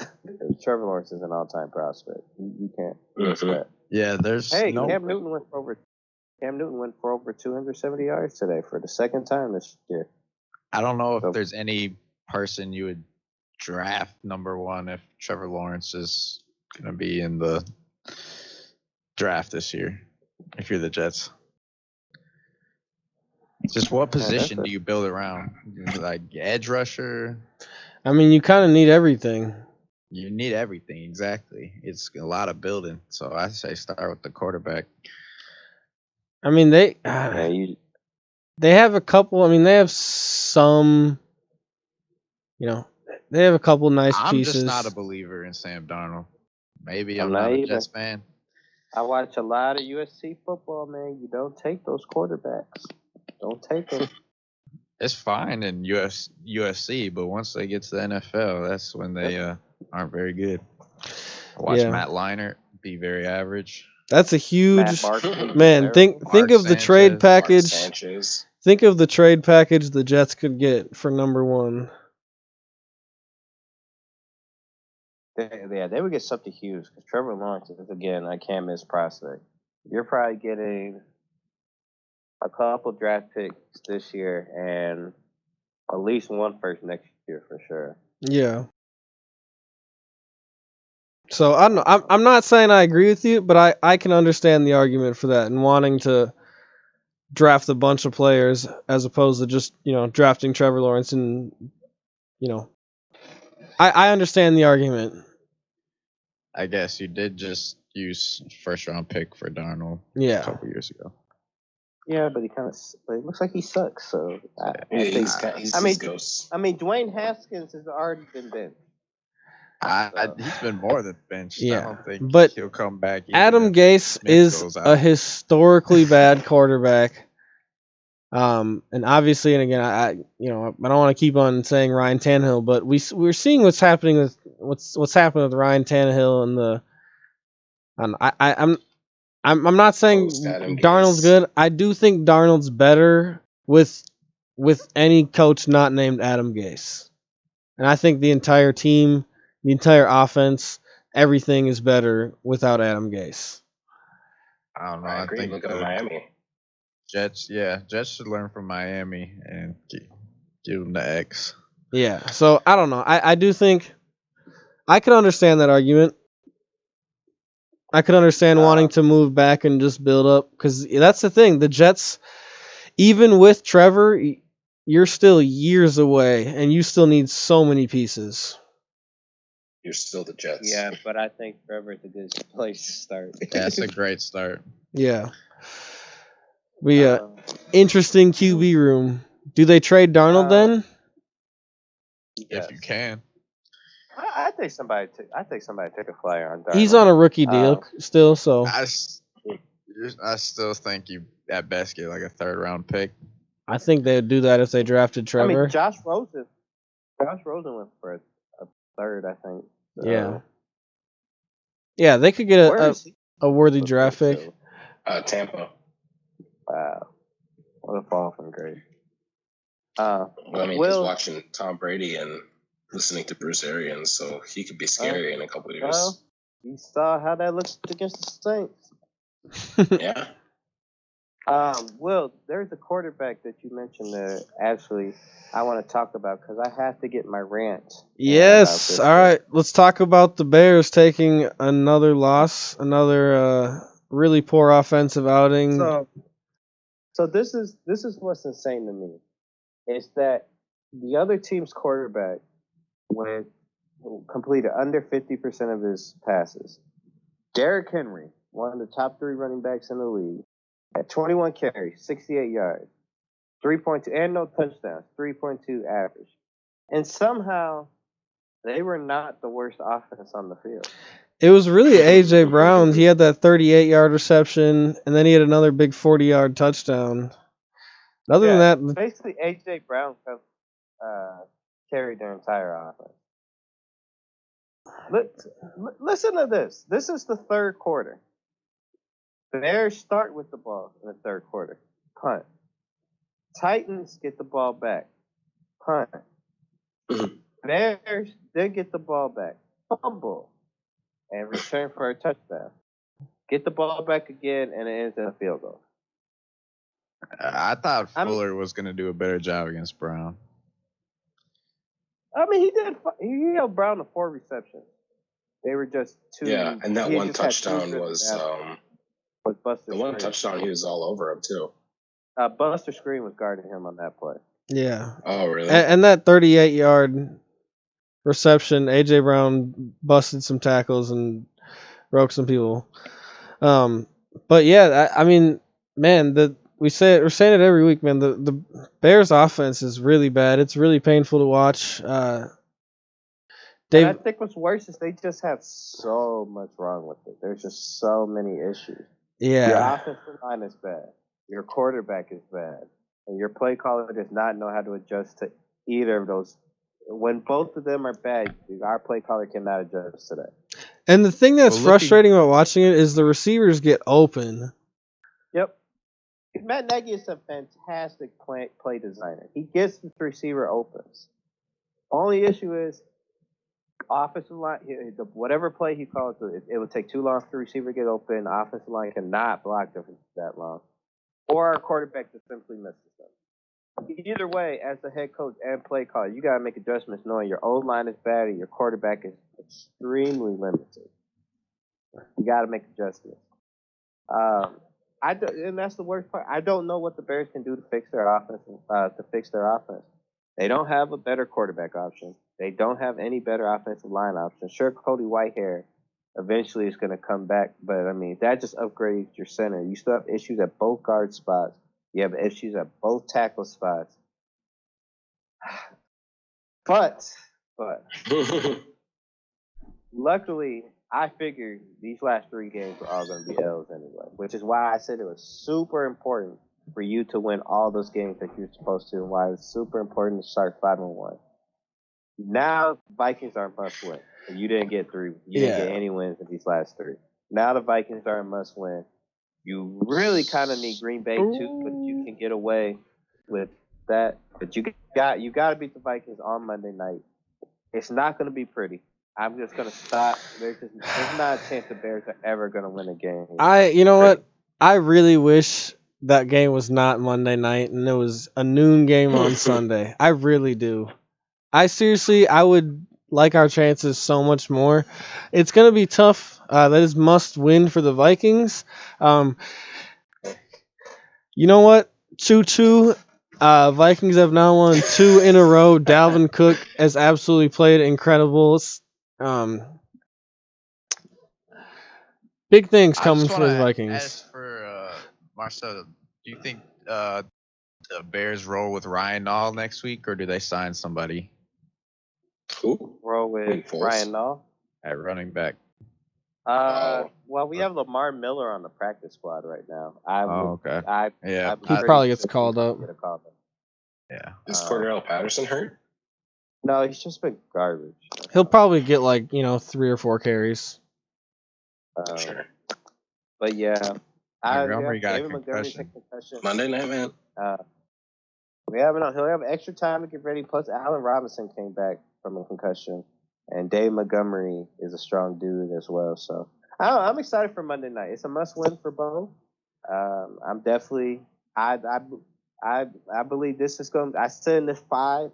an all time prospect. You can't miss that. Yeah, there's Hey, no. Cam Newton went for over 270 yards today for the second time this year. I don't know if So- there's any person you would draft number one if Trevor Lawrence is going to be in the draft this year. If you're the Jets, just what position do you build around? Like edge rusher? I mean, you kind of need everything. You need everything, exactly. It's a lot of building. So I say start with the quarterback. I mean, they have a couple. I mean, they have some. They have a couple nice I'm pieces. just not a believer in Sam Darnold. Maybe I'm not not a either. Jets fan. I watch a lot of USC football, man. You don't take those quarterbacks. Don't take them. It's fine in USC, but once they get to the NFL, that's when they aren't very good. I watched Matt Leinart be very average. That's a huge man. Think Mark of the trade Sanchez. package. Mark Sanchez. Think of the trade package the Jets could get for number one. Yeah, they would get something huge because Trevor Lawrence is, again, I can't miss prospect. You're probably getting a couple draft picks this year and at least one first next year for sure. Yeah. So I don't know. I'm not saying I agree with you, but I can understand the argument for that and wanting to draft a bunch of players as opposed to just drafting Trevor Lawrence and I understand the argument. I guess you did just use first round pick for Darnold a couple years ago. Yeah, but it looks like he sucks. So He's ghosts. I mean, Dwayne Haskins has already been benched. He's been more than benched. Yeah, I don't think but he'll come back. Adam Gase is a historically bad quarterback. And obviously, and again, I don't want to keep on saying Ryan Tannehill, but we're seeing what's happening with what's happened with Ryan Tannehill and I'm not saying Darnold's good. I do think Darnold's better with any coach not named Adam Gase, and I think the entire team, the entire offense, everything is better without Adam Gase. I don't know. I agree. think Look at Miami. Jets should learn from Miami and give them the X. Yeah. So I don't know. I do think I can understand that argument. I could understand wanting to move back and just build up because that's the thing. The Jets, even with Trevor, you're still years away, and you still need so many pieces. You're still the Jets. Yeah, but I think Trevor's a good place to start. That's a great start. Yeah. Interesting QB room. Do they trade Darnold then? Yes. If you can. I think somebody took a flyer on Darnold. He's on a rookie deal still, so I still think you at best get like a 3rd round pick. I think they'd do that if they drafted Trevor. I mean, Josh Rosen went for a 3rd, I think. So. Yeah. Yeah, they could get a worthy draft pick. Tampa. Wow. What a fall from grace. Well, I mean, he's watching Tom Brady and listening to Bruce Arians, so he could be scary in a couple of years. Well, you saw how that looked against the Saints. Yeah. Will, there's a quarterback that you mentioned that actually I want to talk about because I have to get my rant. Yes. All right. Let's talk about the Bears taking another loss, another really poor offensive outing. So this is what's insane to me. Is that the other team's quarterback completed under 50% of his passes. Derrick Henry, one of the top 3 running backs in the league, had 21 carries, 68 yards, 3.2, and no touchdowns, 3.2 average. And somehow they were not the worst offense on the field. It was really A.J. Brown. He had that 38-yard reception, and then he had another big 40-yard touchdown. Other than that, basically A.J. Brown carried their entire offense. Listen to this. This is the 3rd quarter. The Bears start with the ball in the 3rd quarter. Punt. Titans get the ball back. Punt. Bears then get the ball back. Fumble. And return for a touchdown. Get the ball back again, and it ends in a field goal. I thought Fuller was going to do a better job against Brown. I mean, he did. He held Brown to 4 receptions. They were just 2. Yeah, and that one touchdown was Buster. The one touchdown, he was all over him too. Buster Screen was guarding him on that play. Yeah. Oh, really? And that 38-yard reception, A.J. Brown busted some tackles and broke some people. But yeah, I mean, man, we're saying it every week, man. The Bears' offense is really bad. It's really painful to watch. And I think what's worse is they just have so much wrong with it. There's just so many issues. Yeah. Your offensive line is bad. Your quarterback is bad. And your play caller does not know how to adjust to either of those. When both of them are bad, our play caller cannot adjust to that. And the thing that's frustrating about watching it is the receivers get open. Yep. Matt Nagy is a fantastic play designer. He gets the receiver opens. Only issue is offensive line, whatever play he calls, it would take too long for the receiver to get open. Offensive line cannot block them that long. Or our quarterback just simply misses them. Either way, as the head coach and play caller, you got to make adjustments knowing your O-line is bad and your quarterback is extremely limited. You got to make adjustments. And that's the worst part. I don't know what the Bears can do to fix their offense. They don't have a better quarterback option. They don't have any better offensive line option. Sure, Cody Whitehair eventually is going to come back, but I mean that just upgrades your center. You still have issues at both guard spots. You have issues at both tackle spots. But luckily, I figured these last 3 games were all going to be L's anyway, which is why I said it was super important for you to win all those games that you're supposed to, and why it's super important to start 5-1. Now Vikings are a must win. You didn't get 3. You didn't get any wins in these last 3. Now the Vikings are a must win. You really kind of need Green Bay too, but you can get away with that. But you got to beat the Vikings on Monday night. It's not going to be pretty. I'm just going to stop. There's not a chance the Bears are ever going to win a game. You know what? I really wish that game was not Monday night and it was a noon game on Sunday. I really do. I would like our chances so much more. It's going to be tough. That is must win for the Vikings. Um, you know what? 2-2. Vikings have now won 2 in a row. Dalvin Cook has absolutely played incredible. Um, big things I coming just for want the to Vikings. ask for Marcel. Do you think the Bears roll with Ryan Nall next week, or do they sign somebody Who? Roll with Foles? Ryan Nall. at running back? Well, we have Lamar Miller on the practice squad right now. Okay. Yeah. He probably gets called up. Get a call up. Yeah. Is Cordell Patterson hurt? No, he's just been garbage. He'll probably get 3 or 4 carries. Sure. But yeah, Montgomery got a David Montgomery's a concussion. concussion. Monday night, man. He'll have extra time to get ready. Plus, Allen Robinson came back from a concussion, and Dave Montgomery is a strong dude as well. So I'm excited for Monday night. It's a must-win for both. I'm definitely I believe this is going. I said in this 5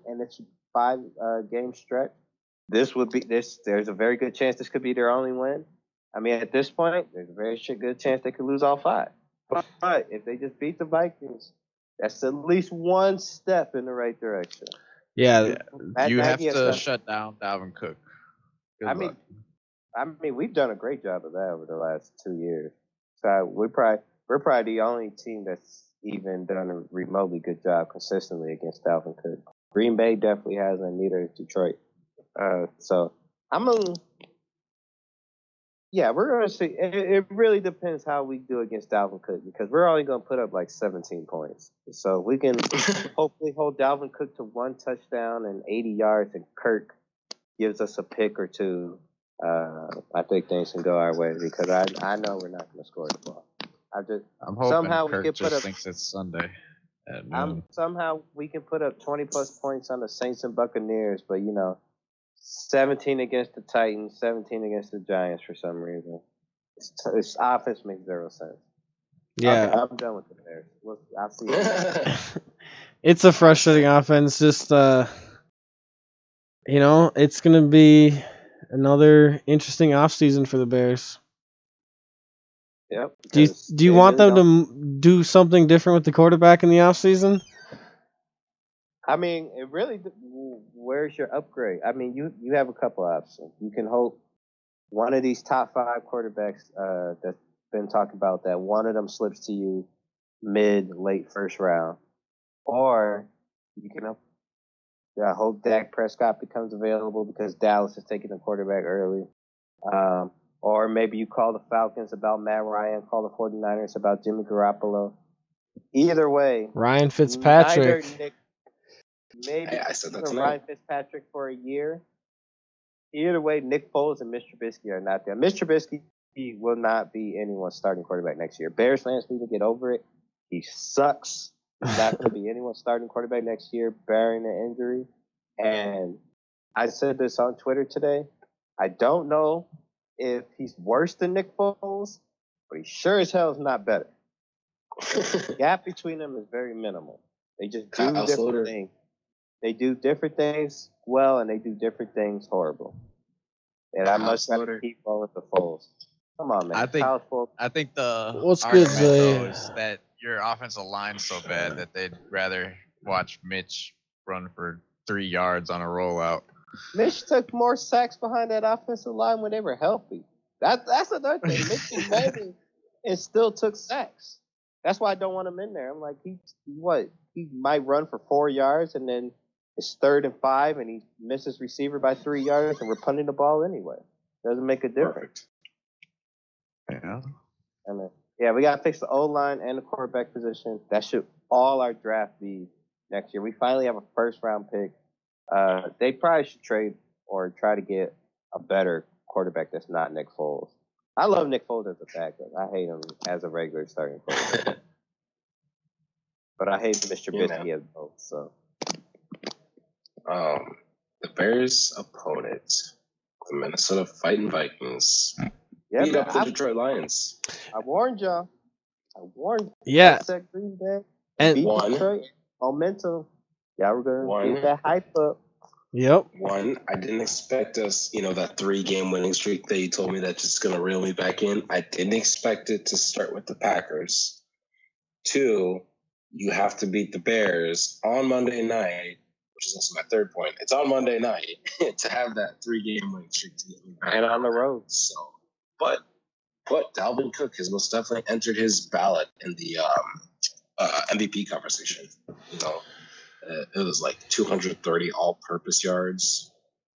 game stretch, this would be this. There's a very good chance this could be their only win. I mean, at this point, there's a very good chance they could lose all 5. But if they just beat the Vikings, that's at least one step in the right direction. Yeah. You have to shut down Dalvin Cook. Good luck. I mean, we've done a great job of that over the last 2 years. So we're probably the only team that's even done a remotely good job consistently against Dalvin Cook. Green Bay definitely has, and neither is Detroit. So we're going to see. It really depends how we do against Dalvin Cook, because we're only going to put up 17 points. So we can hopefully hold Dalvin Cook to 1 touchdown and 80 yards, and Kirk gives us a pick or 2. I think things can go our way, because I know we're not going to score the ball. I'm hoping somehow Kirk we can just put up, thinks it's Sunday at noon. somehow we can put up 20-plus points on the Saints and Buccaneers, but 17 against the Titans, 17 against the Giants for some reason. This offense makes 0 sense. Yeah. Okay, I'm done with the Bears. I'll see you. It's a frustrating offense. Just it's going to be another interesting offseason for the Bears. Yep. Do you want them to do something different with the quarterback in the offseason? I mean, it really. Where's your upgrade? I mean, you have a couple options. You can hope one of these top 5 quarterbacks that's been talked about, that one of them slips to you late first round, or you can hope Dak Prescott becomes available because Dallas is taking the quarterback early. Or maybe you call the Falcons about Matt Ryan, call the 49ers about Jimmy Garoppolo. Either way, Ryan Fitzpatrick. I said that tonight. Ryan Fitzpatrick for a year. Either way, Nick Foles and Mitch Trubisky are not there. Mitch Trubisky will not be anyone's starting quarterback next year. Bears fans need to get over it. He sucks. He's not going to be anyone's starting quarterback next year, barring an injury. And I said this on Twitter today. I don't know if he's worse than Nick Foles, but he sure as hell is not better. The gap between them is very minimal. They just do different things. They do different things well, and they do different things horrible. And I must have to keep rolling the Foles. Come on, man. I think the What's argument, good, Zay? though, is that your offensive line's so bad that they'd rather watch Mitch run for 3 yards on a rollout. Mitch took more sacks behind that offensive line when they were healthy. That's another thing. Mitch was heavy and still took sacks. That's why I don't want him in there. I'm like, he might run for 4 yards, and then it's 3rd and 5, and he misses receiver by 3 yards, and we're punting the ball anyway. Doesn't make a difference. Yeah. We got to fix the O-line and the quarterback position. That should all our draft be next year. We finally have a first-round pick. They probably should trade or try to get a better quarterback that's not Nick Foles. I love Nick Foles as a backup. I hate him as a regular starting quarterback. But I hate Mr. Trubisky as both. So, the Bears' opponent, the Minnesota Fighting Vikings, beat up the Detroit Lions. I warned y'all. Yeah. I said Green Bay And beat Detroit. Momentum. Y'all were going to get that hype up. Yep. One, I didn't expect us, that 3-game winning streak that you told me that's just going to reel me back in. I didn't expect it to start with the Packers. Two, you have to beat the Bears on Monday night, which is also my third point. It's on Monday night to have that 3-game winning streak to get me back And on the road. So, but Dalvin Cook has most definitely entered his ballot in the MVP conversation. It was like 230 all-purpose yards,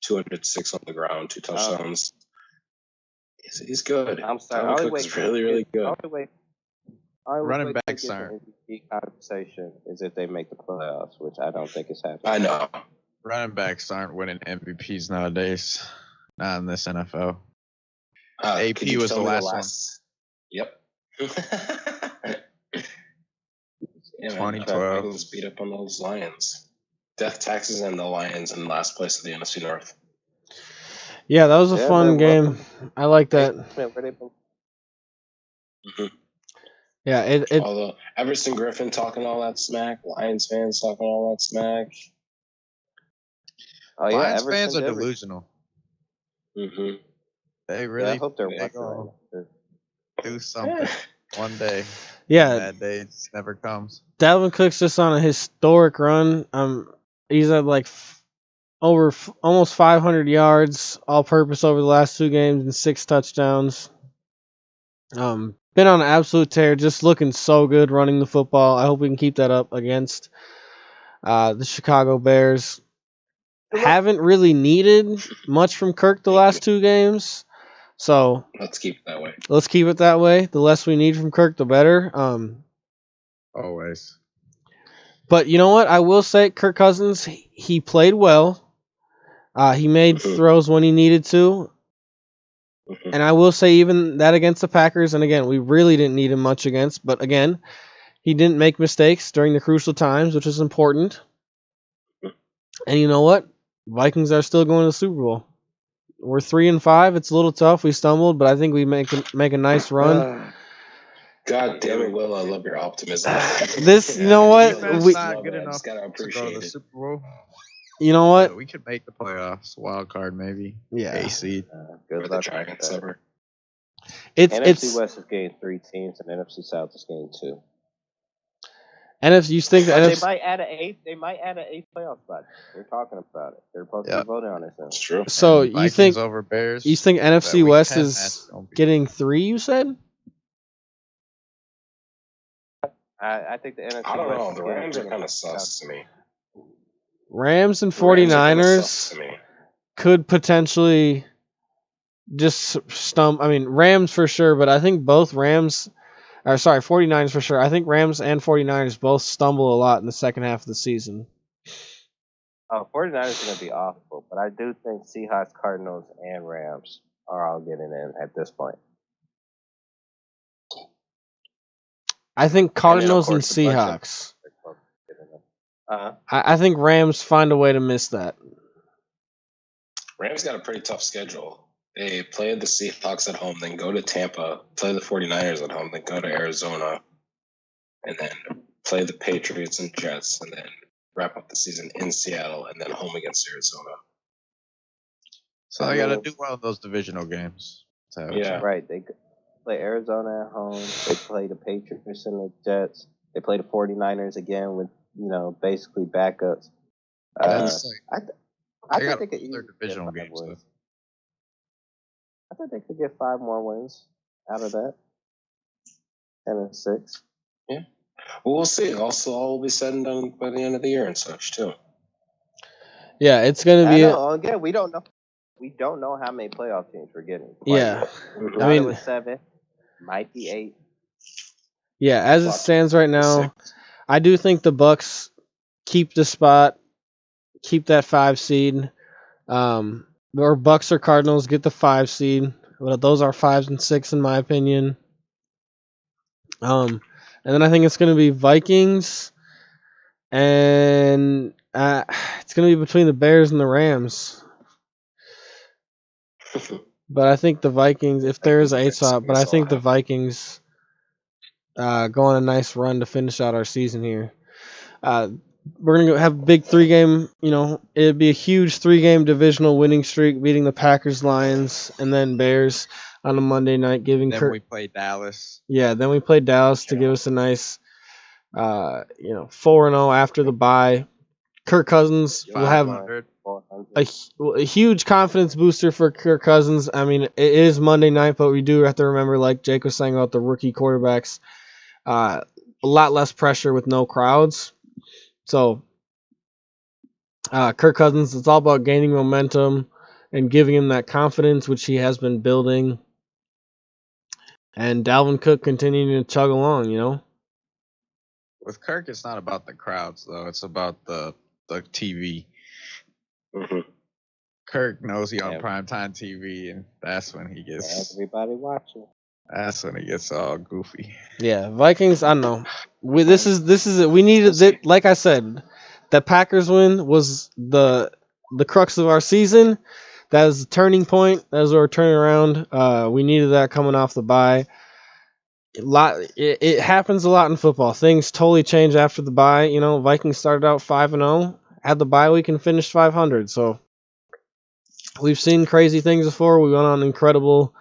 206 on the ground, 2 touchdowns. He's good. I'm sorry. Dalvin Cook is really, really good. Running backs aren't. MVP conversation is if they make the playoffs, which I don't think is happening. I know. Running backs aren't winning MVPs nowadays. Not in this NFL. AP was the last one. Yep. Yeah, 2012. Bengals beat up on those Lions. Death taxes and the Lions in last place of the NFC North. Yeah, that was a fun game. I like that. Mm-hmm. Yeah, it Although Everson Griffin talking all that smack, Lions fans talking all that smack. Oh yeah, Lions fans are delusional. Mm-hmm. They really. I hope they're watching. Do something one day. Yeah, that day just never comes. Dalvin Cook's just on a historic run. He's at like almost 500 yards all-purpose over the last 2 games and 6 touchdowns. Been on an absolute tear, just looking so good running the football. I hope we can keep that up against the Chicago Bears. Haven't really needed much from Kirk the last 2 games, so let's keep it that way. Let's keep it that way. The less we need from Kirk, the better. Always. But you know what? I will say, Kirk Cousins, he played well. He made throws when he needed to. And I will say even that against the Packers, and again, we really didn't need him much against, but again, he didn't make mistakes during the crucial times, which is important. And you know what? Vikings are still going to the Super Bowl. We're 3-5. It's a little tough. We stumbled, but I think we make a nice run. God damn it, Will! I love your optimism. You know what? We're not good enough to go to the Super Bowl. You know what? We could make the playoffs, wild card maybe. Yeah. A seed. Good luck. Giants ever. NFC West is getting 3 teams, and NFC South is getting 2. NFC, you think they might add an 8th? They might add an 8th playoff spot. They're talking about it. They're supposed to be voting on it. That's true. So and you think over Bears? You think NFC West is getting 3? You said. I think the NFC. I don't know. The Rams are kind of sus to me. Rams and 49ers could potentially just stump. I mean, Rams for sure, but I think both 49ers for sure. I think Rams and 49ers both stumble a lot in the second half of the season. 49ers are going to be awful, but I do think Seahawks, Cardinals, and Rams are all getting in at this point. I think Cardinals and Seahawks. I think Rams find a way to miss that. Rams got a pretty tough schedule. They play the Seahawks at home, then go to Tampa, play the 49ers at home, then go to Arizona, and then play the Patriots and Jets, and then wrap up the season in Seattle, and then home against Arizona. So they got to do well in those divisional games. Yeah. Right. They play Arizona at home. They play the Patriots and the Jets. They play the 49ers again with, basically backups. I think they could easily divisional games. I think they could get 5 more wins out of that. 10-6. Yeah. Well, we'll see. Also, all will be said and done by the end of the year and such, too. Yeah, it's going to be... Again, we don't know. We don't know how many playoff teams we're getting. Yeah. I mean, it was 7. Might be 8. Yeah, as it stands right now, I do think the Bucks keep the spot, keep that 5 seed. Or Bucks or Cardinals get the 5 seed. Well, those are 5 and 6 in my opinion. And then I think it's going to be Vikings, and it's going to be between the Bears and the Rams. But I think the Vikings, if there is an 8 spot, but I think the Vikings go on a nice run to finish out our season here. we're gonna have a big 3-game. It'd be a huge 3-game divisional winning streak, beating the Packers, Lions, and then Bears on a Monday night, giving Then Kirk. we play Dallas. Yeah, then we play Dallas to give us a nice, 4-0 after the bye. Kirk Cousins will have 500. a huge confidence booster for Kirk Cousins. I mean, it is Monday night, but we do have to remember, like Jake was saying about the rookie quarterbacks, a lot less pressure with no crowds. So, Kirk Cousins, it's all about gaining momentum and giving him that confidence, which he has been building. And Dalvin Cook continuing to chug along. With Kirk, it's not about the crowds though. It's about the TV. Mhm. Kirk knows he on Yeah. primetime TV, and that's when he gets. Everybody watching. That's when he gets all goofy. Yeah, Vikings. I don't know. This is it. We needed that. Like I said, the Packers win was the crux of our season. That was the turning point. That was our turnaround. We needed that coming off the bye. It happens a lot in football. Things totally change after the bye. Vikings started out 5-0, had the bye week and finished 500. So we've seen crazy things before. We went on an incredible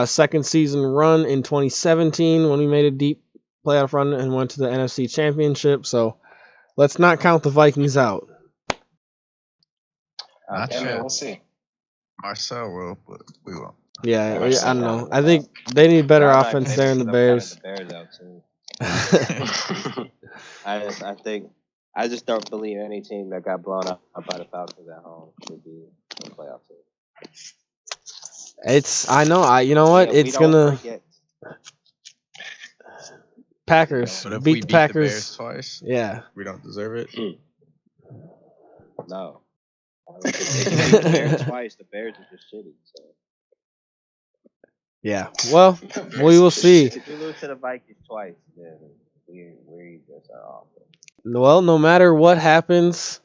second season run in 2017 when we made a deep playoff run and went to the NFC Championship. So let's not count the Vikings out. Not Yeah, man, yet. we'll see. Marcel will, but we won't. Yeah, Marcel. I don't know. I think they need better Y'all not offense even there in the counting Bears. The Bears out too. I just don't believe any team that got blown up by the Falcons at home should be in the playoff team. I know. You know what? Yeah, It's gonna forget. Packers But if beat we the beat Packers. the Bears twice, Yeah. we don't deserve it. No. If you beat the Bears twice, the Bears are just shitty. So. Yeah. Well, we will see. If you lose to the Vikings twice, then we just are off. Well, no matter what happens,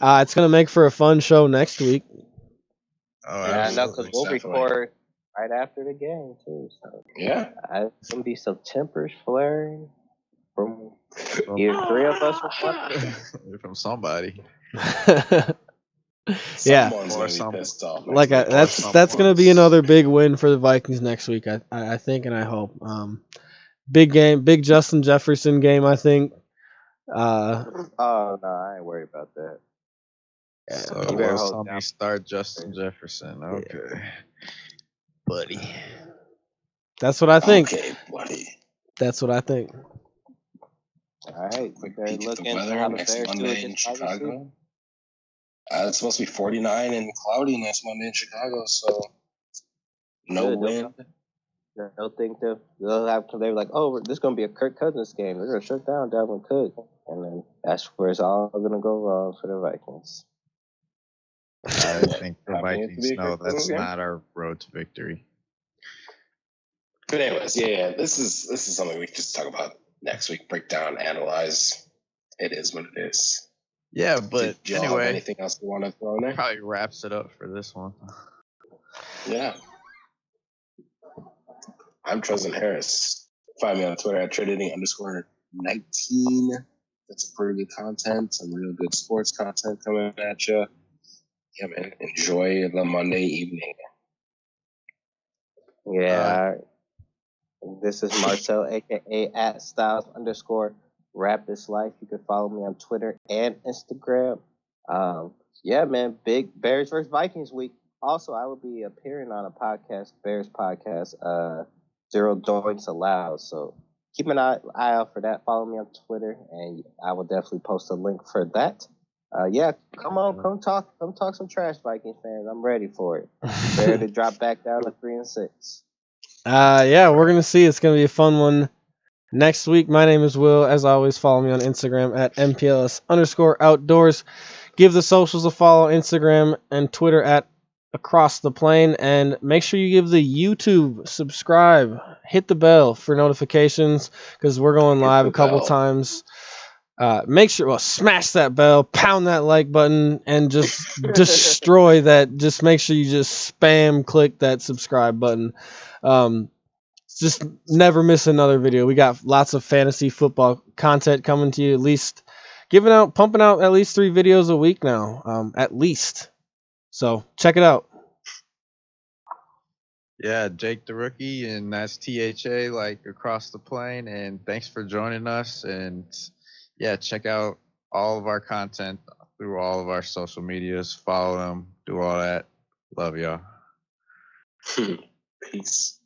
it's gonna make for a fun show next week. Oh, Yeah, I know, because absolutely. we'll Definitely. record right after the game too. So Yeah. it's gonna be some tempers flaring from either three of us or one. From somebody. Yeah. Someone's Or gonna be pissed off. Like next week. that's gonna be another big win for the Vikings next week. I think and I hope. Big game, big Justin Jefferson game. I think. Oh no, I ain't worried about that. So You better will hold somebody down. start Justin Jefferson? Okay, buddy. That's what I think. Okay, buddy. That's what I think. All right, we Quick better peek at look the into weather how the next Bears do Monday in against wide receiver. Chicago. It's supposed to be 49 and cloudy next Monday in Chicago, so no Good, wind. They'll think they'll have, because they were like, oh, this is gonna be a Kirk Cousins game. They're gonna shut down Dalvin Cook, and then that's where it's all gonna go wrong for the Vikings. I think the Happening to Vikings be a know Kirk that's Cousins game? not our road to victory. But anyways, yeah, this is something we can just talk about next week. Break down, analyze. It is what it is. Yeah, but Did y'all have anyway, anything else you want to throw in there? probably wraps it up for this one. Yeah. I'm Tristan Harris. Find me on Twitter at Trinity_19. That's some pretty good content, some real good sports content coming at you. Yeah, man. Enjoy the Monday evening. Yeah. This is Marcel, aka at Styles_Rap_This_Life. You can follow me on Twitter and Instagram. Yeah, man. Big Bears versus Vikings week. Also, I will be appearing on a podcast, Bears podcast, Zero Doinks Allowed. So keep an eye out for that. Follow me on Twitter, and I will definitely post a link for that. Yeah, come talk some trash, Vikings fans. I'm ready for it. Bear to drop back down to 3-6. Yeah, we're gonna see. It's gonna be a fun one next week. My name is Will. As always, follow me on Instagram at MPLS_outdoors. Give the socials a follow, Instagram and Twitter at AcrossThaPlain, and make sure you give the YouTube subscribe, hit the bell for notifications because we're going live a couple times. Make sure, smash that bell, pound that like button, and just destroy that. Just make sure you just spam click that subscribe button. Just never miss another video. We got lots of fantasy football content coming to you. At least pumping out at least 3 videos a week now, at least. So check it out. Yeah, Jake the Rookie, and that's THA, like across the plane. And thanks for joining us. And yeah, check out all of our content through all of our social medias. Follow them, do all that. Love y'all. Peace.